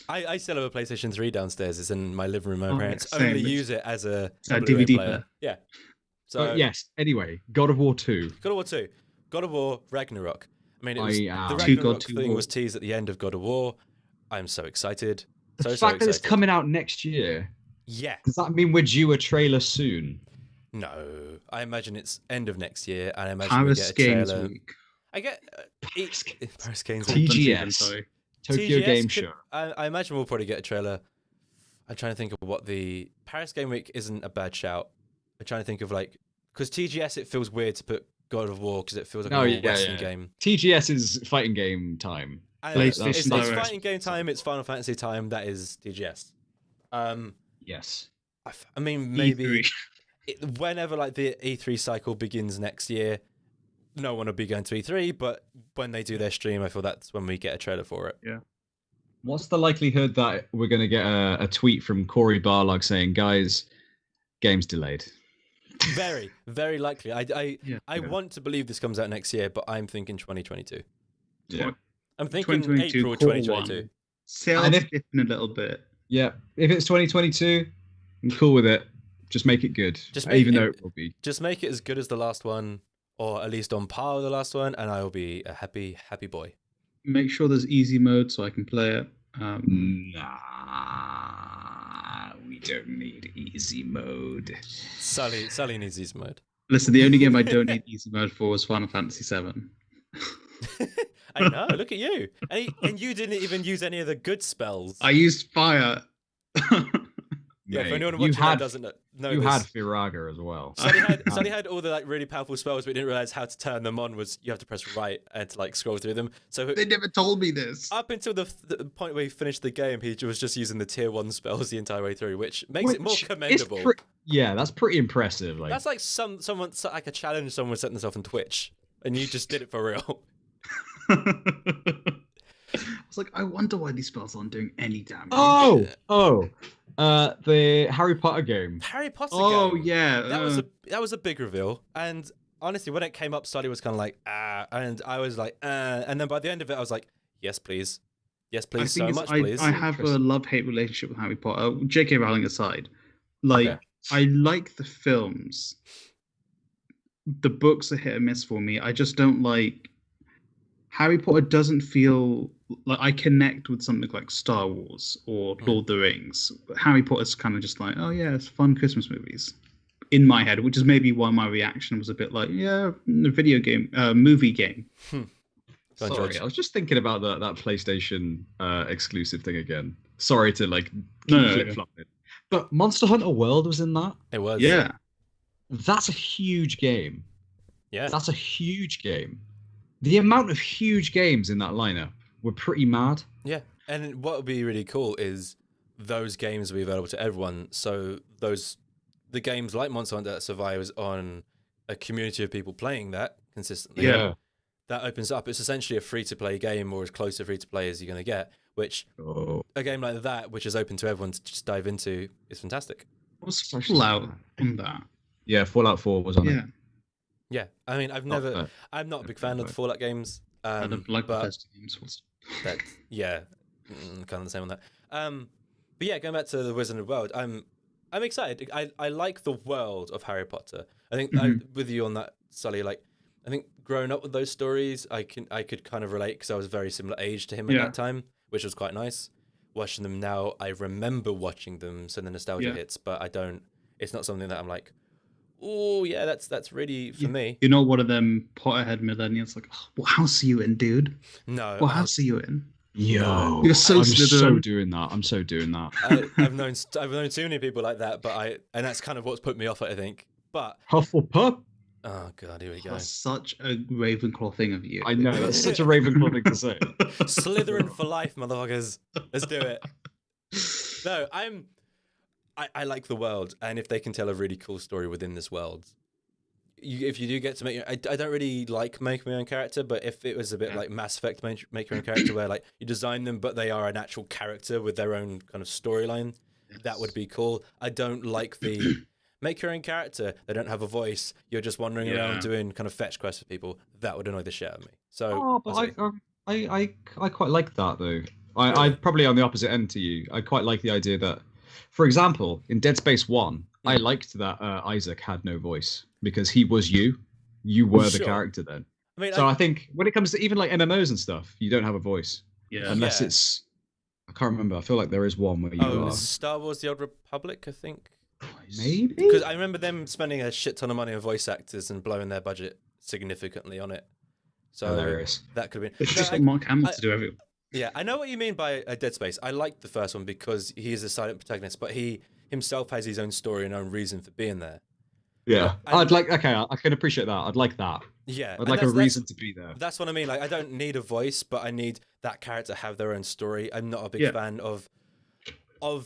I still have a PlayStation 3 downstairs. It's in my living room. My parents same. only use it as a DVD player. Yeah. So yes. Anyway, God of War 2. God of War 2. God of War Ragnarok. I mean, the Two Ragnarok God, thing was teased at the end of God of War. I'm so excited. The fact that it's coming out next year. Yeah. Does that mean we're due a trailer soon? No. I imagine it's end of next year, and I imagine we get a trailer. Week. I get Paris Games TGS. Tokyo TGS Game Show. I imagine we'll probably get a trailer. I'm trying to think of what the Paris Game Week isn't a bad shout. I'm trying to think of because TGS, it feels weird to put God of War because it feels like a Western game. TGS is fighting game time. It's fighting game time. It's Final Fantasy time. That is TGS. Yes. I mean, maybe whenever the E3 cycle begins next year, no one will be going to E3, but when they do their stream, I feel that's when we get a trailer for it. Yeah. What's the likelihood that we're going to get a tweet from Corey Barlog saying, guys, game's delayed? Very, very likely. I want to believe this comes out next year, but I'm thinking 2022. Yeah. I'm thinking April 2022. Sales dipping a little bit. Yeah. If it's 2022, I'm cool with it. Just make it good. Even though it will be. Just make it as good as the last one, or at least on par with the last one, and I will be a happy, happy boy. Make sure there's easy mode so I can play it. Nah, we don't need easy mode. Sully needs easy mode. Listen, the only game I don't need easy mode for was Final Fantasy VII. I know, look at you. And you didn't even use any of the good spells. I used fire. Yeah, for anyone watching that doesn't know you this. had Firaga as well. Sully had all the really powerful spells, but we didn't realize how to turn them on. Was you have to press right and to scroll through them. So they never told me this. Up until the point where he finished the game, he was just using the tier 1 spells the entire way through, which makes it more commendable. Yeah, that's pretty impressive. That's like someone a challenge someone setting themselves on Twitch, and you just did it for real. I was like, I wonder why these spells aren't doing any damage. The Harry Potter game. Harry Potter game. Oh yeah, that was a big reveal. And honestly, when it came up, Sully was kind of like, and I was like, and then by the end of it, I was like, yes, please, please. I have a love-hate relationship with Harry Potter. J.K. Rowling aside, I like the films. The books are hit or miss for me. I just don't like. Harry Potter doesn't feel like I connect with something like Star Wars or Lord of the Rings. But Harry Potter's kind of just like, oh yeah, it's fun Christmas movies in my head, which is maybe why my reaction was a bit like, yeah, the video game, movie game. Sorry, I was just thinking about that PlayStation exclusive thing again. Sorry to flip-flopping. But Monster Hunter World was in that. It was. Yeah. That's a huge game. Yeah. That's a huge game. The amount of huge games in that lineup were pretty mad. Yeah. And what would be really cool is those games will be available to everyone. So the games like Monster Hunter that survives on a community of people playing that consistently. Yeah. That opens up. It's essentially a free-to-play game, or as close to free-to-play as you're going to get. Which a game like that, which is open to everyone to just dive into, is fantastic. What's Fallout on that? Yeah, Fallout 4 was on it. Yeah, I mean, I'm not a big fan of the Fallout games. I don't like Bethesda games. Kind of the same on that. But yeah, going back to the Wizarding World, I'm excited. I like the world of Harry Potter. I think with you on that, Sully. Like, I think growing up with those stories, I could kind of relate because I was a very similar age to him at that time, which was quite nice. Watching them now, I remember watching them, so the nostalgia hits. But I don't. It's not something that I'm like, oh yeah, that's really for me. You're not one of them Potterhead millennials like, oh, what house are you in, dude? No. What house are you in? Yo, you're so I'm so Slytherin. doing that. I'm so doing that. I've known too many people like that, but and that's kind of what's put me off it, I think. But Hufflepuff. Oh god, here we go. That's such a Ravenclaw thing of you. I know, that's such a Ravenclaw thing to say. Slytherin for life, motherfuckers. Let's do it. No, I like the world, and if they can tell a really cool story within this world, if you do get to make I don't really like making my own character, but if it was a bit like Mass Effect, make your own character where like you design them, but they are an actual character with their own kind of storyline, that would be cool. I don't like the make your own character, they don't have a voice, you're just wandering around doing kind of fetch quests for people. That would annoy the shit out of me. So I quite like that though. I'm probably on the opposite end to you. I quite like the idea that, for example, in Dead Space 1, I liked that Isaac had no voice because he was you. You were the character then. I think when it comes to even like MMOs and stuff, you don't have a voice. Yeah. Unless it's, I can't remember. I feel like there is one where you are. Star Wars: The Old Republic, I think. Maybe. Because I remember them spending a shit ton of money on voice actors and blowing their budget significantly on it. So hilarious. That could have been. It's just what Mark Hamill to do everything. Yeah, I know what you mean by Dead Space. I liked the first one because he is a silent protagonist, but he himself has his own story and own reason for being there. Yeah, I can appreciate that. I'd like that. Yeah, I'd like a reason to be there. That's what I mean. Like, I don't need a voice, but I need that character to have their own story. I'm not a big fan of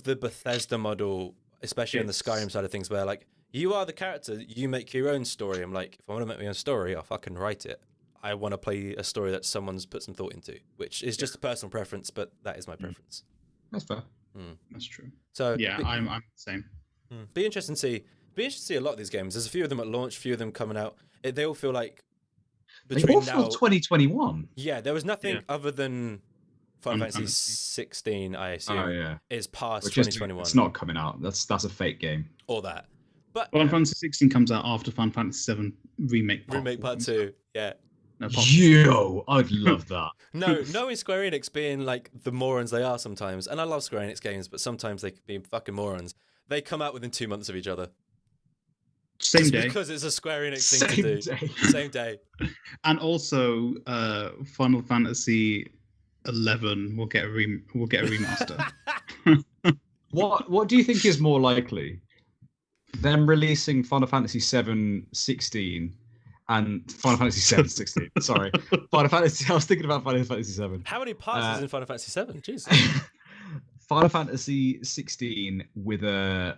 the Bethesda model, especially on the Skyrim side of things, where like you are the character, you make your own story. I'm like, if I want to make my own story, I'll fucking write it. I want to play a story that someone's put some thought into, which is just a personal preference, but that is my preference. That's fair. That's true. So yeah, I'm the same. Be interesting to see a lot of these games. There's a few of them at launch, a few of them coming out. They all feel like between they all feel 2021. Yeah, there was nothing other than Final Fantasy 16, I assume, is past 2021. It's not coming out. That's a fake game. Or that. But Final Fantasy 16 comes out after Final Fantasy 7 Remake Part 2. Yeah. No, Yo, I'd love that. Knowing Square Enix being like the morons they are sometimes, and I love Square Enix games, but sometimes they can be fucking morons. They come out within 2 months of each other. Same day. Because it's a Square Enix thing to do. Same day. And also, Final Fantasy 11 will get a remaster. What do you think is more likely? Them releasing Final Fantasy 7 16 and Final Fantasy 7 16. Sorry. Final Fantasy. I was thinking about Final Fantasy 7. How many parts is in Final Fantasy 7? Jeez. Final Fantasy 16 with a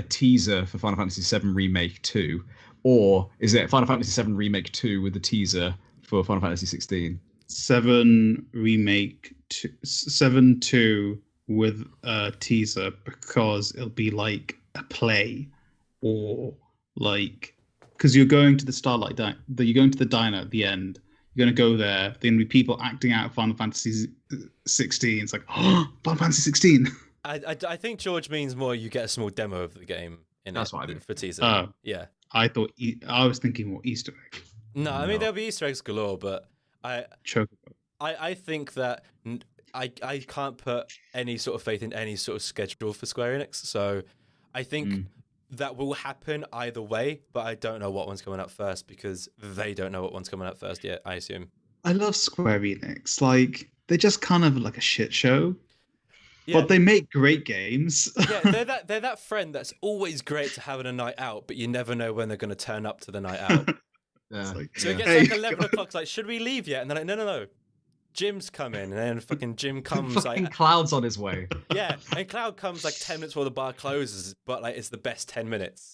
teaser for Final Fantasy 7 Remake 2, or is it Final Fantasy 7 Remake 2 with a teaser for Final Fantasy 16? 7 Remake 2, 7 2 with a teaser because it'll be like a play, or like because you're going to the Starlight you're going to the diner at the end. You're going to go there. There's going to be people acting out Final Fantasy 16. It's like, oh, Final Fantasy 16. I think George means more you get a small demo of the game That's what I mean. For teaser. Yeah. I was thinking more Easter egg. No, I mean there'll be Easter eggs galore, but I think that I can't put any sort of faith in any sort of schedule for Square Enix. So I think that will happen either way, but I don't know what one's coming out first because they don't know what one's coming out first yet, I assume. I love Square Enix. Like, they're just kind of like a shit show. Yeah. But they make great games. Yeah, they're that friend that's always great to have on a night out, but you never know when they're going to turn up to the night out. Yeah. So it gets like 11 o'clock. It's like, should we leave yet? And they're like, no. Jim's coming, and then fucking Jim comes Fucking like Cloud's on his way. yeah, and Cloud comes like 10 minutes before the bar closes, but like it's the best 10 minutes.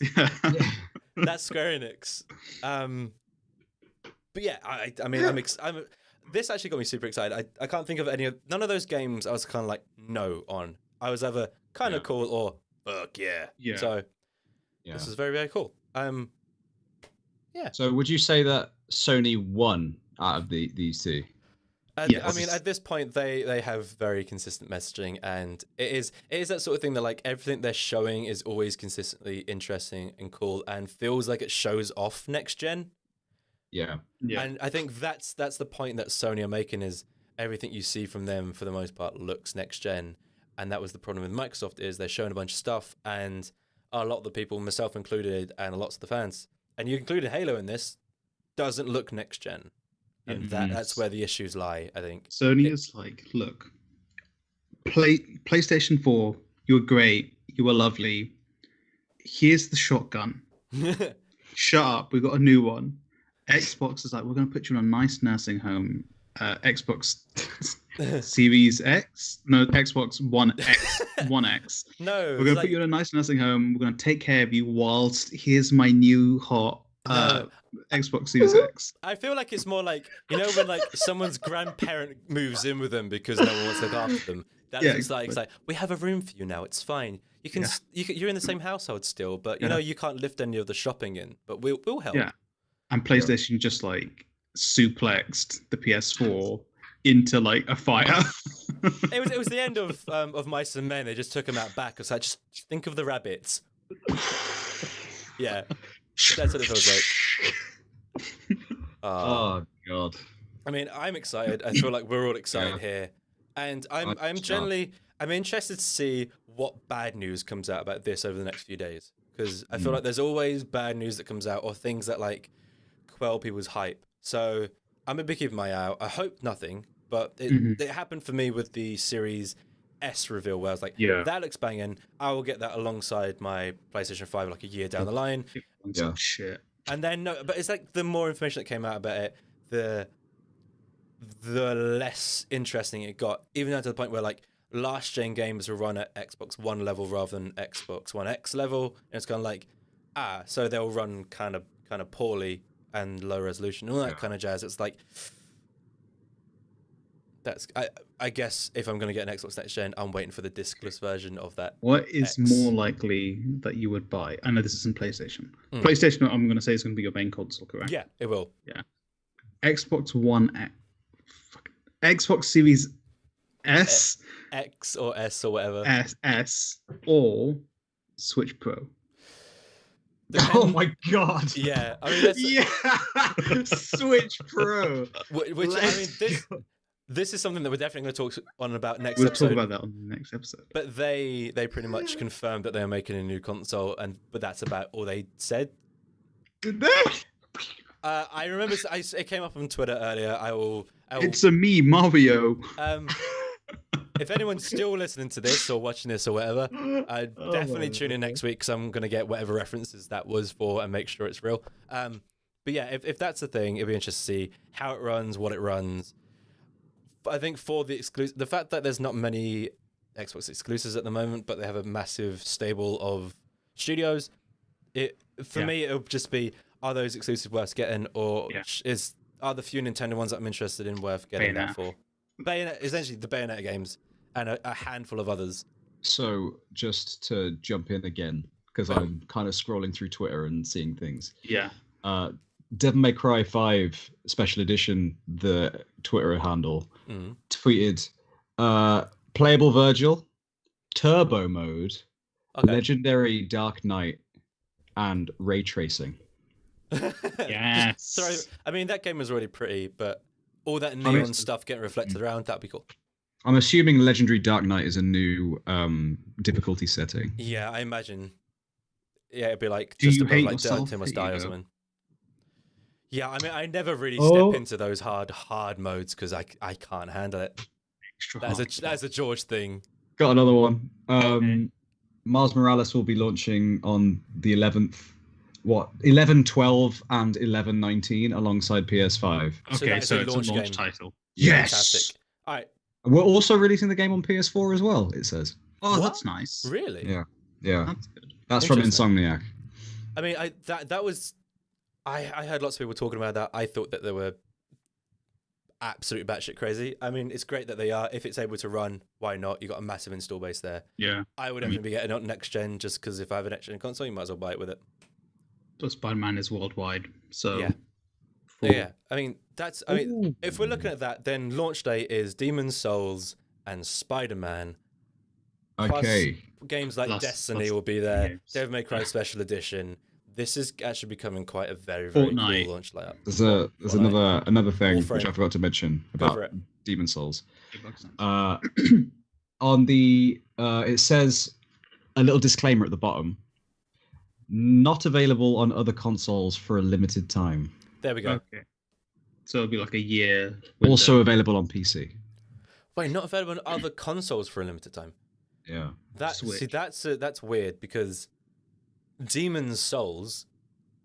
That's Square Enix. But yeah, I mean, I'm this actually got me super excited. I can't think of none of those games I was kind of like no on. I was either kind of cool or fuck yeah. So this is very, very cool. Yeah. So would you say that Sony won out of these two? I mean, at this point, they have very consistent messaging, and it is that sort of thing that like everything they're showing is always consistently interesting and cool, and feels like it shows off next gen. Yeah. And I think that's the point that Sony are making is everything you see from them for the most part looks next gen, and that was the problem with Microsoft is they're showing a bunch of stuff, and a lot of the people, myself included, and lots of the fans, and you included Halo in this, doesn't look next gen. And that's where the issues lie, I think. Sony is like, look, PlayStation 4, you were great, you were lovely. Here's the shotgun. Shut up, we've got a new one. Xbox is like, we're going to put you in a nice nursing home. Xbox Series X? No, Xbox One X. One X. No. We're going to put you in a nice nursing home. We're going to take care of you whilst here's my new hot Xbox Series X. I feel like it's more like, you know, when like someone's grandparent moves in with them because no one wants to look after them. That's exactly. It's like, we have a room for you now. It's fine. You can, you're in the same household still, but you know you can't lift any of the shopping in. But we'll help. Yeah, and PlayStation just like suplexed the PS4 into like a fire. it was the end of Mice and Men. They just took him out back. It's like just think of the rabbits. Yeah. That's what it feels like. Oh god. I mean, I'm excited. I feel like we're all excited here, and I'm interested to see what bad news comes out about this over the next few days, because I feel like there's always bad news that comes out or things that like quell people's hype. So I'm gonna be keeping my eye out. I hope nothing, but it happened for me with the Series S reveal where I was like, that looks banging. I will get that alongside my PlayStation 5 like a year down the line. Shit. And then but it's like the more information that came out about it, the less interesting it got. Even down to the point where like last gen games will run at Xbox One level rather than Xbox One X level, and it's kind of like so they'll run kind of poorly and low resolution, all that kind of jazz. It's like that's I guess if I'm going to get an Xbox next gen, I'm waiting for the discless version of that. What is more likely that you would buy? I know this isn't PlayStation. PlayStation, I'm going to say, is going to be your main console, correct? Yeah, it will. Yeah. Xbox One X. Xbox Series S. X or S or whatever. S or Switch Pro. Oh my god! Yeah, I mean, Switch Pro. Which I mean, this is something that we're definitely going to talk on about next episode. We'll talk about that on the next episode. But they pretty much confirmed that they are making a new console, but that's about all they said. Did they? I remember it came up on Twitter earlier. I will. It's a me, Mario. If anyone's still listening to this or watching this or whatever, I'd definitely tune in next week because I'm going to get whatever references that was for and make sure it's real. But yeah, if that's the thing, it'll be interesting to see how it runs, what it runs. I think for the fact that there's not many Xbox exclusives at the moment, but they have a massive stable of studios, for me it'll just be, are those exclusives worth getting, or are the few Nintendo ones that I'm interested in worth getting that for? Bayonetta, essentially the Bayonetta games and a handful of others. So just to jump in again, because I'm kind of scrolling through Twitter and seeing things. Yeah. Devil May Cry 5 Special Edition, the Twitter handle, tweeted, playable Virgil, turbo mode, legendary Dark Knight, and ray tracing. Yes. I mean, that game was already pretty, but all that neon stuff getting reflected around, that'd be cool. I'm assuming legendary Dark Knight is a new difficulty setting. Yeah, I imagine. Yeah, it'd be like Do just you above hate like yourself? Dirt Must Die or something. Yeah, I mean, I never really Oh. step into those hard modes because I can't handle it. That's a George thing. Got another one. Miles Morales will be launching on the 11th. 11/12 and 11/19 alongside PS5. Okay, so it's a launch game title. Yes. Fantastic. All right. We're also releasing the game on PS4 as well. It says. Oh, What? that's nice. Really? Yeah. Yeah. That's good. That's from Interesting. Insomniac. I mean, that was. I heard lots of people talking about that. I thought that they were absolute batshit crazy. I mean, it's great that they are. If it's able to run, why not? You got a massive install base there. Yeah. I would definitely be getting it on next gen just because if I have a next gen console, you might as well buy it with it. But Spider-Man is worldwide, so Yeah. Yeah. I mean, if we're looking at that, then launch day is Demon's Souls and Spider-Man. Okay. Plus games like Plus Destiny will be there. games. Devil May Cry Special Edition. This is actually becoming quite a very, very Fortnite. cool launch layout. There's another thing which I forgot to mention for about it. Demon Souls. On the it says a little disclaimer at the bottom. Not available on other consoles for a limited time. There we go. Okay. So it'll be like a year. Also available on PC. Wait, not available on other consoles for a limited time. Yeah. That's weird because Demon's Souls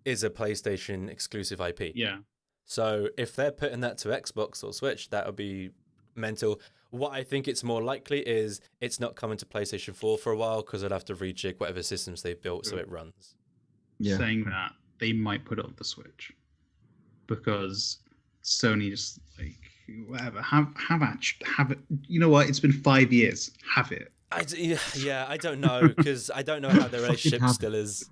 is a PlayStation exclusive IP. Yeah. So if they're putting that to Xbox or Switch, that would be mental. What I think it's more likely is it's not coming to PlayStation 4 for a while because they'll have to rejig whatever systems they've built so it runs. Yeah. Saying that, they might put it on the Switch because Sony just like whatever. Have it. You know what? It's been 5 years. Have it. I don't know because I don't know how their relationship still is.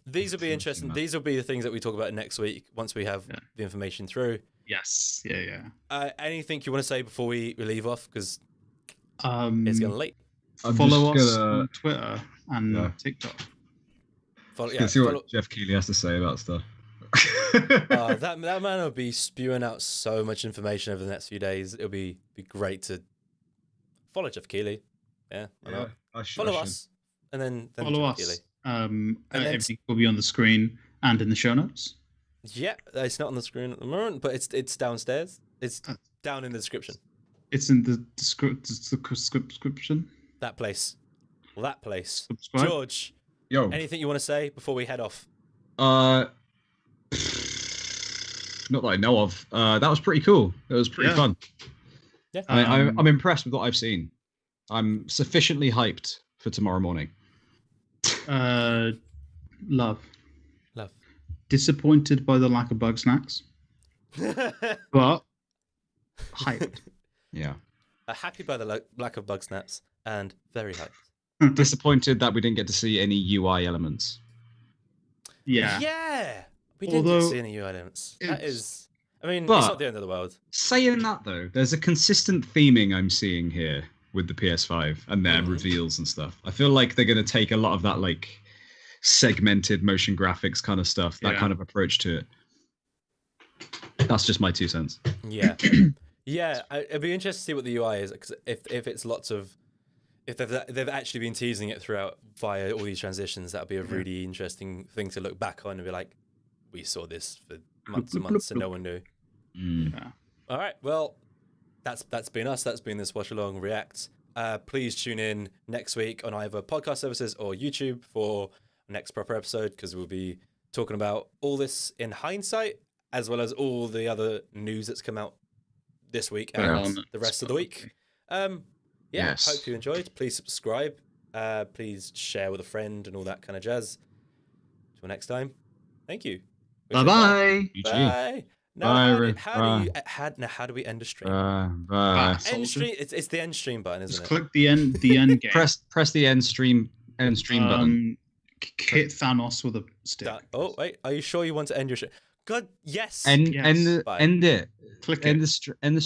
These will be interesting. These will be the things that we talk about next week once we have the information through. Yes. Yeah. Anything you want to say before we leave off? Because It's getting late. Follow us on Twitter and TikTok. See what Jeff Keighley has to say about stuff. That man will be spewing out so much information over the next few days. It'll be great to follow Jeff Keighley. Yeah, follow us, and then follow Jeff Keighley. us. Everything will be on the screen and in the show notes. Yeah, it's not on the screen at the moment, but it's downstairs. It's down in the description. It's in the description. That place. Well, that place. Subscribe. George. Yo. Anything you want to say before we head off? Not that I know of. That was pretty cool. It was pretty fun. Yeah. I'm impressed with what I've seen. I'm sufficiently hyped for tomorrow morning. Love. Disappointed by the lack of bug snacks, but hyped. Yeah. Happy by the lack of bug snaps and very hyped. Disappointed that we didn't get to see any UI elements. Yeah. Yeah. We didn't get to see any UI elements. That is. I mean, it's not the end of the world. Saying that though, there's a consistent theming I'm seeing here with the PS5 and their reveals and stuff. I feel like they're going to take a lot of that like segmented motion graphics kind of stuff, that kind of approach to it. That's just my 2 cents. Yeah. Yeah, it'd be interesting to see what the UI is, because if it's lots of, if they've actually been teasing it throughout via all these transitions, that'd be a really interesting thing to look back on and be like, we saw this for months and months and no one knew. Yeah. All right, well, that's been us. That's been this Watch Along React. Please tune in next week on either podcast services or YouTube for next proper episode, because we'll be talking about all this in hindsight, as well as all the other news that's come out this week and the rest of the week. Yes. Hope you enjoyed. Please subscribe. Please share with a friend and all that kind of jazz. Till next time. Thank you. Bye-bye. Bye. Now, how do we end a stream? End stream. It's the end stream button, isn't Just it? click the end game. Press the end stream button. Hit Thanos with a stick. Oh wait, are you sure you want to end your show? God, yes. End Bye. it. Click end it. the